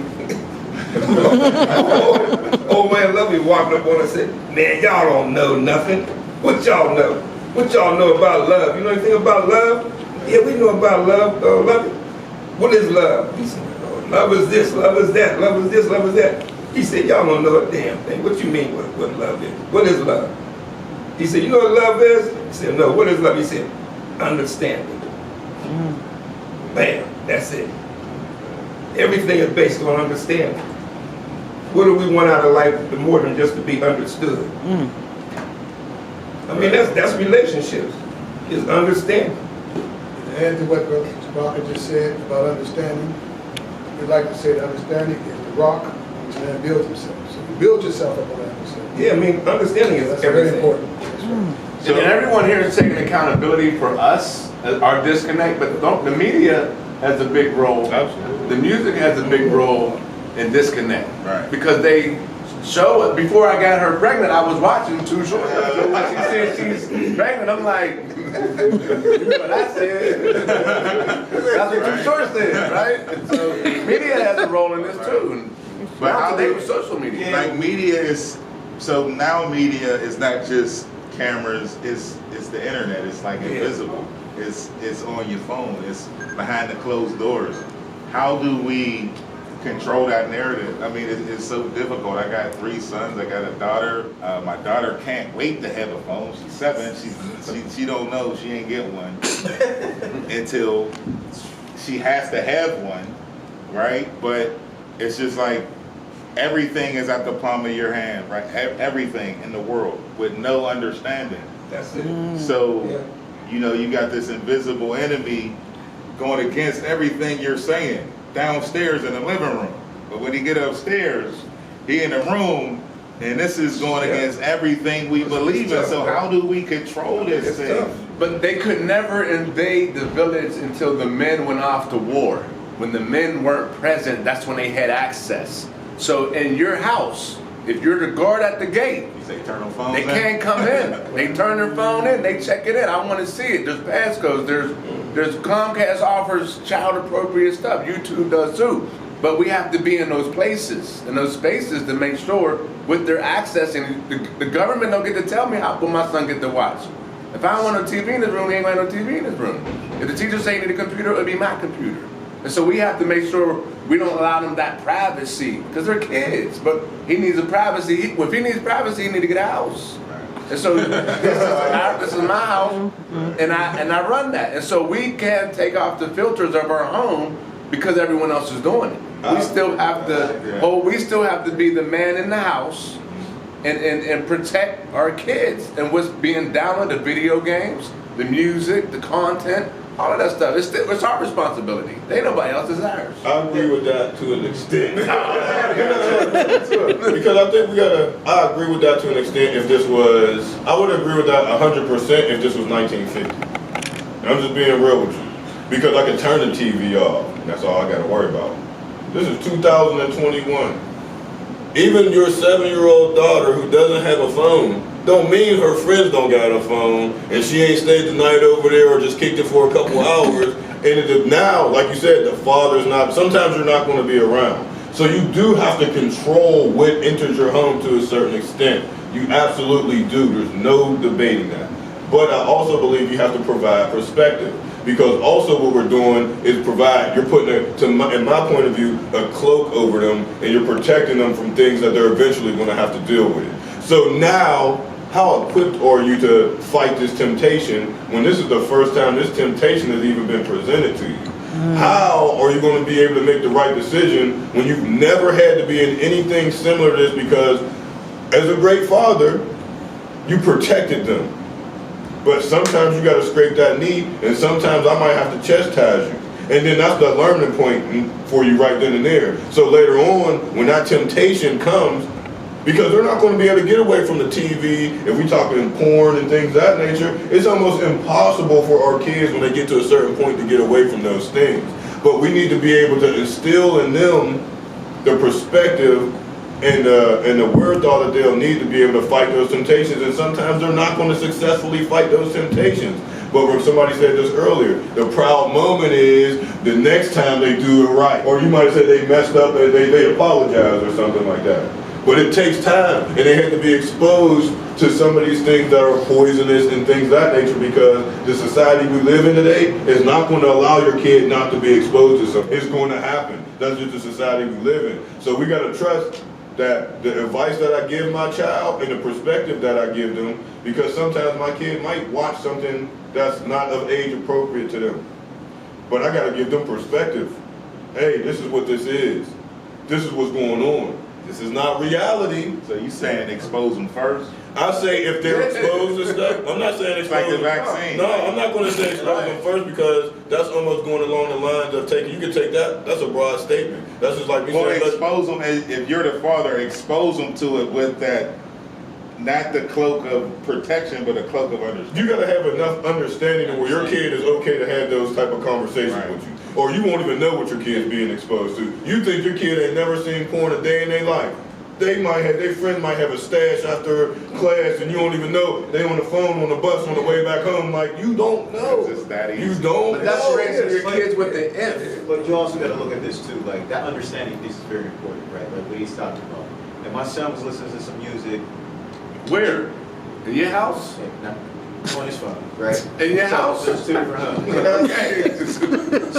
old man Lovey walked up on us and said, man, y'all don't know nothing. What y'all know? What y'all know about love? You know anything about love? Yeah, we know about love, Lovey. What is love? He said, oh, love is this, love is that, love is this, love is that. He said, y'all don't know a damn thing. What you mean what love is? What is love? He said, you know what love is? He said, no, what is love? He said, understanding. Bam, that's it. Everything is based on understanding. What do we want out of life more than just to be understood? I mean, that's relationships, is understanding. To add to what Brother Barker just said about understanding, we'd like to say that understanding is the rock which man builds himself. So you build yourself up on that understanding. Yeah, I mean, understanding is That's everything. very important. That's right. And everyone here is taking accountability for us, our disconnect, but the media has a big role. Absolutely. The music has a big role in disconnect. Right. Because they show it. Before I got her pregnant, I was watching Too Short. So when she said she's pregnant, I'm like, you know what I said. That's what Too Short said, right? And so media has a role in this too. And But how today they- with social media. Like media is, so now media is not just cameras, it's the internet. It's like invisible. It's on your phone. It's behind the closed doors. How do we control that narrative? I mean, it's so difficult. I got 3 sons. I got a daughter. My daughter can't wait to have a phone. She's 7. She don't know she ain't get one until she has to have one, right? But it's just like everything is at the palm of your hand, right? Everything in the world with no understanding. That's it. So, Yeah. you know, you got this invisible enemy going against everything you're saying downstairs in the living room. But when he get upstairs, he in the room, and this is going against everything we believe in. So how do we control this It's thing? tough. But they could never invade the village until the men went off to war. When the men weren't present, that's when they had access. So in your house, if you're the guard at the gate, You say turn the phones they in? can't come in. They turn their phone in, they check it in. I want to see it. There's passcodes. There's Comcast offers child appropriate stuff. YouTube does too. But we have to be in those places, in those spaces, to make sure with their access, and the government don't get to tell me what my son get to watch. If I don't want no TV in his room, he ain't got no TV in his room. If the teacher say he need a computer, it'll be my computer. And so we have to make sure we don't allow them that privacy, because they're kids. But he needs a privacy. If he needs privacy, he need to get a house. And so this is my house, and I run that. And so we can't take off the filters of our home because everyone else is doing it. We still have to we still have to be the man in the house and protect our kids and what's being downloaded, the video games, the music, the content, all of that stuff. It's our responsibility. They ain't nobody else's, ours. I agree with that to an extent. Because I think I agree with that to an extent if this was, I would agree with that 100% if this was 1950. And I'm just being real with you. Because I can turn the TV off, and that's all I gotta worry about. This is 2021. Even your 7-year-old daughter who doesn't have a phone don't mean her friends don't got a phone and she ain't stayed the night over there or just kicked it for a couple hours. And now, like you said, the father's not, sometimes you're not going to be around. So you do have to control what enters your home to a certain extent. You absolutely do. There's no debating that. But I also believe you have to provide perspective. Because also what we're doing is you're putting, in my point of view, a cloak over them, and you're protecting them from things that they're eventually going to have to deal with. So now, how equipped are you to fight this temptation when this is the first time this temptation has even been presented to you? How are you going to be able to make the right decision when you've never had to be in anything similar to this? Because as a great father, you protected them. But sometimes you got to scrape that knee, and sometimes I might have to chastise you. And then that's the learning point for you right then and there. So later on, when that temptation comes, because they're not going to be able to get away from the TV, if we talking porn and things of that nature, it's almost impossible for our kids when they get to a certain point to get away from those things. But we need to be able to instill in them the perspective and the wherewithal that they'll need to be able to fight those temptations. And sometimes they're not going to successfully fight those temptations. But when somebody said this earlier, the proud moment is the next time they do it right. Or you might have said they messed up and they apologize or something like that. But it takes time, and they have to be exposed to some of these things that are poisonous and things of that nature, because the society we live in today is not going to allow your kid not to be exposed to something. It's going to happen. That's just the society we live in. So we got to trust that the advice that I give my child and the perspective that I give them, because sometimes my kid might watch something that's not of age appropriate to them. But I got to give them perspective. Hey, this is what this is. This is what's going on. This is not reality. So you saying expose them first? I say if they're exposed to stuff, I'm not saying expose Like the them. vaccine. No, I'm not going to say expose them first, because that's almost going along the lines of taking, you can take that, that's a broad statement. That's just like me Well, saying, expose them, if you're the father, expose them to it with that, not the cloak of protection, but a cloak of understanding. you got to have enough understanding of where your kid is okay to have those type of conversations Right. with you. Or you won't even know what your kid's being exposed to. You think your kid ain't never seen porn a day in their life. They might have, their friend might have a stash after class, and you don't even know. They on the phone on the bus on the way back home. Like, you don't know. It's just that easy. You don't But that's know. raising your kids with the if. But you also got to look at this too, like that understanding piece is very important, right? Like what he's talking about. And my son was listening to some music. Where? In your house? On his phone, right? In your house? There's two different homes.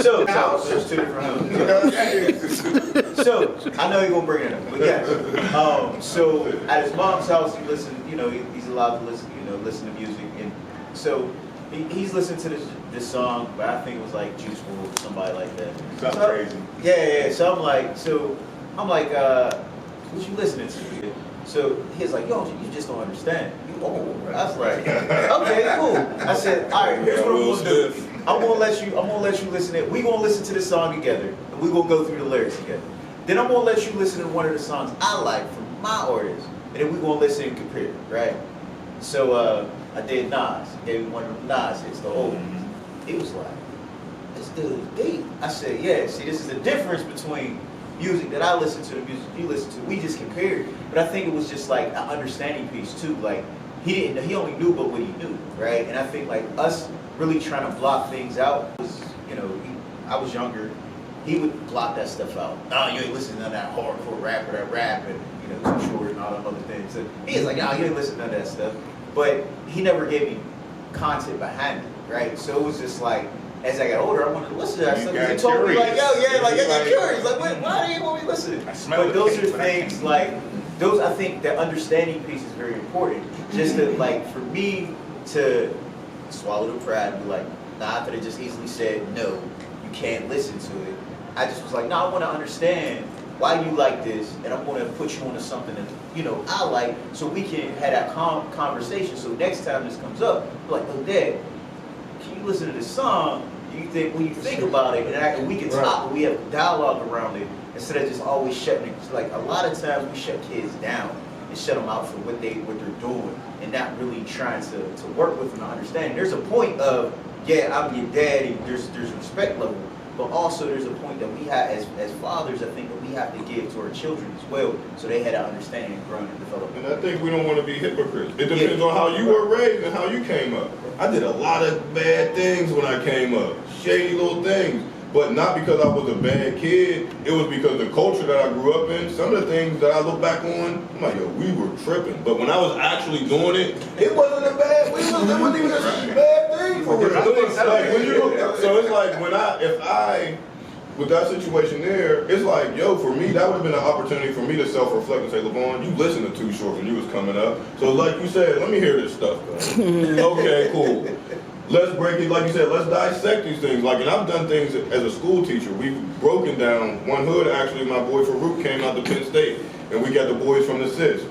So there's two different homes. So I know you're gonna bring it up, but yeah. So at his mom's house, he listened. You know, he's allowed to listen. You know, listen to music, and so he's listening to this song. But I think it was like Juice WRLD or somebody like that. Something So, crazy. Yeah. So I'm like, what you listening to? So he's like, yo, you just don't understand. You old. I was like, okay, cool. I said, all right, here's what I'm gonna do. I'm gonna let you listen to it. We gonna listen to the song together, and we gonna go through the lyrics together. Then I'm gonna let you listen to one of the songs I like from my artist, and then we gonna listen and compare, right? So I did Nas. Gave me one of the Nas hits, the old ones. He was like, this dude is deep. I said, yeah. See, this is the difference between music that I listen to, the music you listen to. We just compared, but I think it was just like an understanding piece too. Like he only knew but what he knew, right? And I think like us really trying to block things out was, you know, I was younger. He would block that stuff out. No, you ain't listening to that hardcore rapper that rap and, you know, Too Short and all them other things. So he was like, no, you ain't listening to that stuff. But he never gave me content behind it, right? So it was just like, as I got older, I wanted to listen to that stuff. He told me like, yo, yeah, like I got curious. Like, why do you want me to listen? But those are things like, those, I think that understanding piece is very important. Just to like, for me to swallow the pride and be like, nah, I could have just easily said, no, you can't listen to it. I just was like, no, I want to understand why you like this, and I'm going to put you onto something that, you know, I like, so we can have that conversation. So next time this comes up, like, oh, Dad, can you listen to this song? You think, when you think about it, and we can talk, we have dialogue around it, instead of just always shutting it. Like a lot of times we shut kids down and shut them out for what they're doing, and not really trying to work with them to understand. There's a point of, yeah, I'm your daddy. There's respect level, but also there's a point that we have as fathers. I think that we have to give to our children as well, so they had to understand and grow and develop. And I think we don't want to be hypocrites. It depends on how you were raised and how you came up. I did a lot of bad things when I came up, shady little things. But not because I was a bad kid, it was because the culture that I grew up in, some of the things that I look back on, I'm like, yo, we were tripping. But when I was actually doing it, it wasn't a bad, it wasn't even a bad thing for real. So it's like with that situation there, it's like, yo, for me, that would have been an opportunity for me to self-reflect and say, LeVon, you listened to Too Short when you was coming up. So like you said, let me hear this stuff, though. Okay, cool. Let's break it, like you said, let's dissect these things. Like, and I've done things as a school teacher. We've broken down one hood. Actually, my boy Farouk came out to Penn State, and we got the boys from the SIS.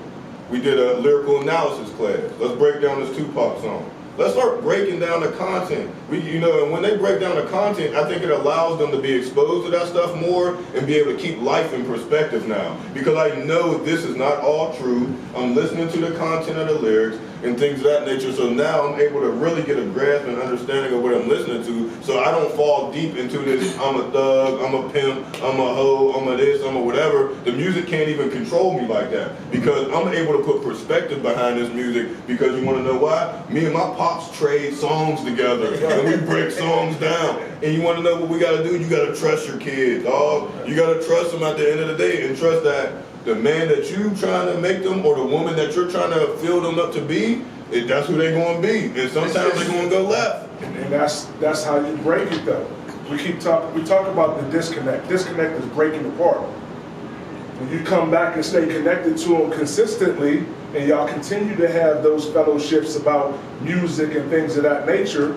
We did a lyrical analysis class. Let's break down this Tupac song. Let's start breaking down the content. And when they break down the content, I think it allows them to be exposed to that stuff more and be able to keep life in perspective now. Because I know this is not all true. I'm listening to the content of the lyrics. and things of that nature. So now I'm able to really get a grasp and understanding of what I'm listening to, so I don't fall deep into this, I'm a thug, I'm a pimp, I'm a hoe, I'm a this, I'm a whatever. The music can't even control me like that, because I'm able to put perspective behind this music, because you want to know why? Me and my pops trade songs together, and we break songs down. And you want to know what we got to do? You got to trust your kids, dog. You got to trust them at the end of the day, and trust that the man that you trying to make them, or the woman that you're trying to fill them up to be, that's who they're going to be. And sometimes they're going to go left. And that's how you break it, though. We talk about the disconnect. Disconnect is breaking apart. When you come back and stay connected to them consistently, and y'all continue to have those fellowships about music and things of that nature,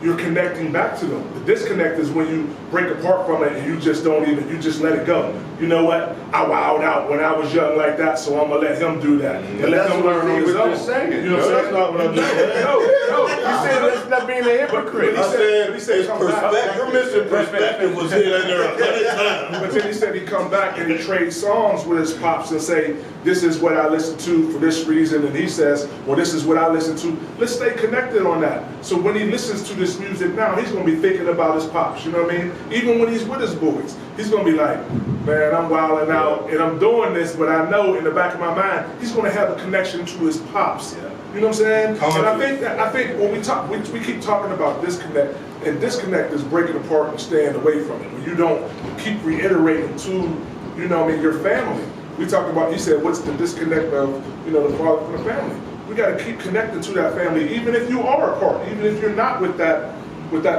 you're connecting back to them. The disconnect is when you break apart from it and you just let it go. You know what? I wowed out when I was young like that, so I'm gonna let him do that. And let him learn on his own. Saying. You know what I'm saying? That's not what I'm saying. No. You said let's not being a hypocrite. He said Your mission perspective was here and there 100 times. But then he said he'd come back and he'd trade songs with his pops and say, this is what I listen to for this reason. And he says, well, this is what I listen to. Let's stay connected on that. So when he listens to this music now, he's going to be thinking about his pops. You know what I mean? Even when he's with his boys, he's going to be like, man, I'm wilding out and I'm doing this, but I know in the back of my mind, he's going to have a connection to his pops. Yeah. You know what I'm saying? Totally. And I think when we keep talking about disconnect, and disconnect is breaking apart and staying away from it. When you don't keep reiterating to, you know what I mean, your family. We talked about, he said, what's the disconnect of, you know, the father from the family? We got to keep connected to that family, even if you are apart, even if you're not with that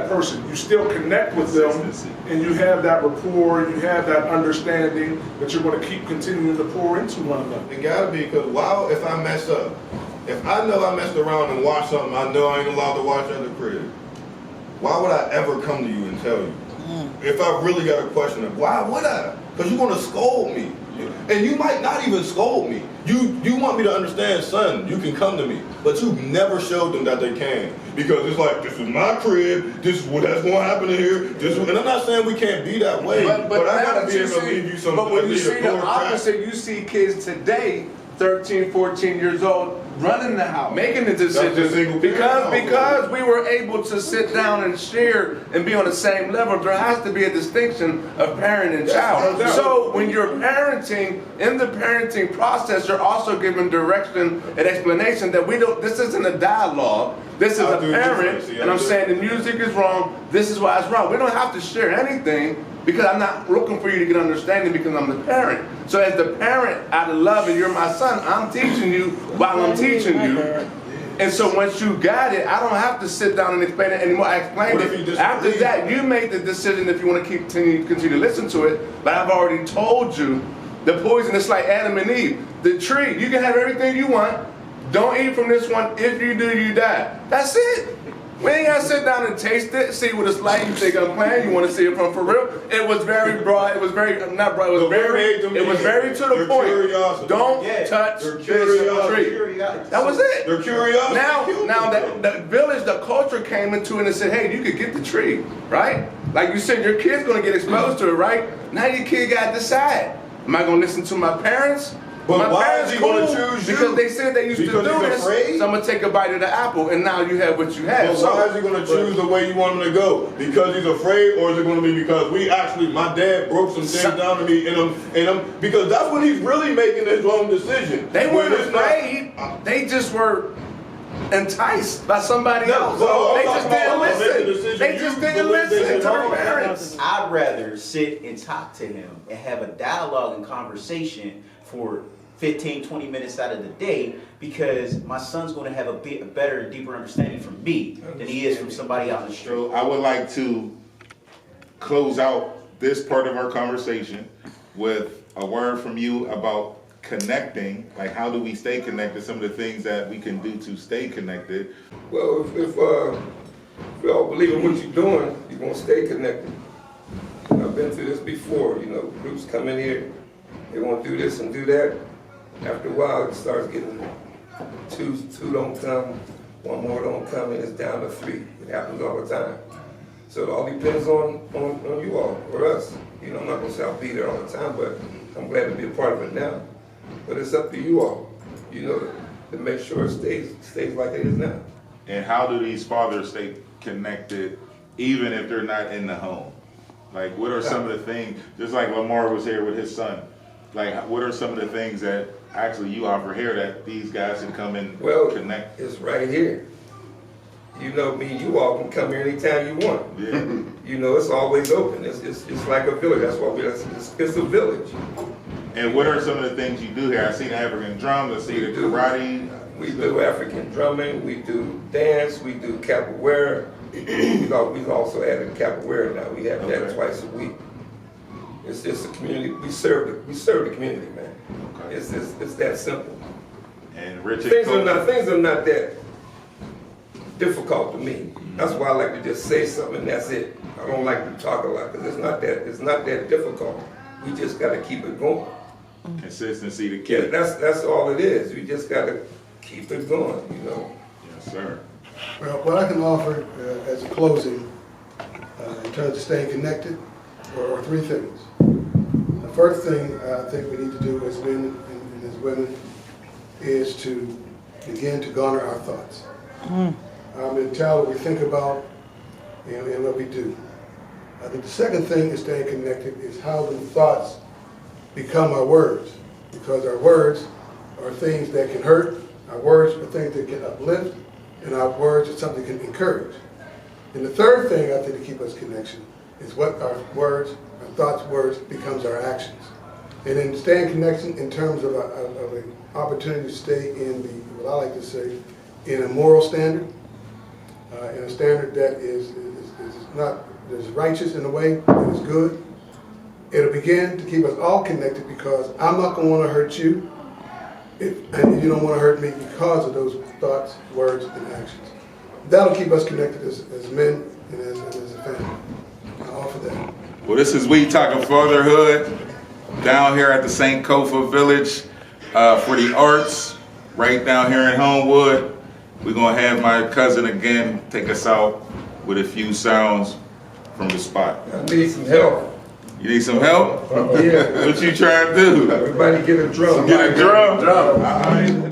person. You still connect with them, and you have that rapport, you have that understanding that you're going to keep continuing to pour into one another. It gotta be, because if I mess up, if I know I messed around and watched something I know I ain't allowed to watch at the crib, why would I ever come to you and tell you? If I really got a question of why would I? Because you're gonna scold me. And you might not even scold me. You want me to understand, son, you can come to me. But you've never showed them that they can. Because it's like, this is my crib, this is that's gonna happen in here, and I'm not saying we can't be that way, but I gotta be able to leave you some. But when you see the opposite, you see kids today, 13, 14 years old, running the house, making the decisions because we were able to sit down and share and be on the same level. There has to be a distinction of parent and child. So when you're parenting, in the parenting process, you're also given direction and explanation that this isn't a dialogue. This is a parent, and I'm saying the music is wrong, this is why it's wrong. We don't have to share anything, because I'm not looking for you to get understanding, because I'm the parent. So as the parent, out of love, and you're my son, I'm teaching you while I'm teaching you. And so once you got it, I don't have to sit down and explain it anymore. I explained it. After that, you make the decision if you want to continue to listen to it. But I've already told you, the poison is like Adam and Eve. The tree, you can have everything you want. Don't eat from this one. If you do, you die. That's it. We ain't gotta sit down and taste it, see what it's like. You think I'm playing? You want to see it from for real? It was very broad. It was very not broad. It was very to the point. Curiosity. Don't touch this tree. That was it. Their curiosity. Now the village, the culture came into it and said, hey, you could get the tree, right? Like you said, your kid's gonna get exposed to it, right? Now your kid gotta decide. Am I gonna listen to my parents? But my why parents is he going to choose you? Because they said they used to do this. Afraid? So I'm gonna take a bite of the apple, and now you have what you have. Well, why is he going to choose the way you want him to go? Because he's afraid, or is it going to be because my dad broke some things down to me, and because that's when he's really making his own decision. They weren't afraid. They just were enticed by somebody else. They just didn't listen. They just didn't listen to their parents. I'd rather sit and talk to him and have a dialogue and conversation for 15, 20 minutes out of the day, because my son's going to have a better and deeper understanding from me than he is from somebody out in the street. So I would like to close out this part of our conversation with a word from you about connecting. Like, how do we stay connected? Some of the things that we can do to stay connected. Well, if you all believe in what you're doing, you're going to stay connected. I've been through this before. You know, groups come in here, they want to do this and do that. After a while, it starts getting two don't come, one more don't come, and it's down to 3. It happens all the time. So it all depends on you all, or us. You know, I'm not going to say I'll be there all the time, but I'm glad to be a part of it now. But it's up to you all. You know, to make sure it stays like it is now. And how do these fathers stay connected even if they're not in the home? Like, what are some of the things, just like Lamar was here with his son, like, what are some of the things that actually you offer here that these guys can come and connect? It's right here. You know me, you all can come here anytime you want. Yeah. You know, it's always open. It's like a village. That's why it's a village. And what are some of the things you do here? I see the African drums, I see the karate. We do African drumming, we do dance, we do capoeira. We've also added capoeira now. We have that twice a week. It's just a community. We serve the community, man. Okay. It's that simple. And Richard, things are not that difficult to me. That's why I like to just say something and that's it. I don't like to talk a lot because it's not that difficult. We just got to keep it going. Consistency to Yeah, keep. that's all it is. We just got to keep it going, you know. Yes, sir. Well, what I can offer as a closing in terms of staying connected are three things. The first thing I think we need to do as men and as women is to begin to garner our thoughts. Our mentality, we think about and what we do. I think the second thing is staying connected is how the thoughts become our words, because our words are things that can hurt, our words are things that can uplift, and our words are something that can encourage. And the third thing I think to keep us connection is what our words, our thoughts, words becomes our actions. And then staying connection in terms of an opportunity to stay in what I like to say, in a moral standard, in a standard that is righteous in a way that is good. It'll begin to keep us all connected because I'm not going to want to hurt you, and you don't want to hurt me because of those thoughts, words, and actions. That'll keep us connected as men and as a family. I offer that. Well, this is We Talking Fatherhood down here at the St. Kofa Village for the Arts, right down here in Homewood. We're going to have my cousin again take us out with a few sounds from the spot. I need some help. You need some help? Yeah. What you trying to do? Everybody get a drum. Get a drum? All right.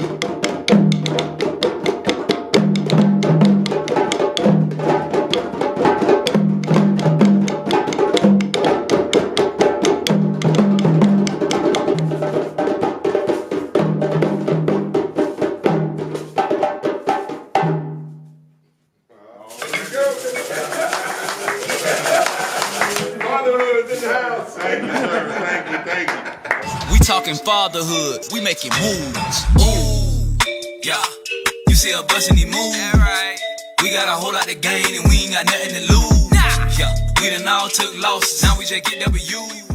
We talking fatherhood, we making moves. Ooh, yeah. You see us bustin' these moves. Right. We got a whole lot to gain and we ain't got nothing to lose. Nah. Yeah. We done all took losses, now we just get W.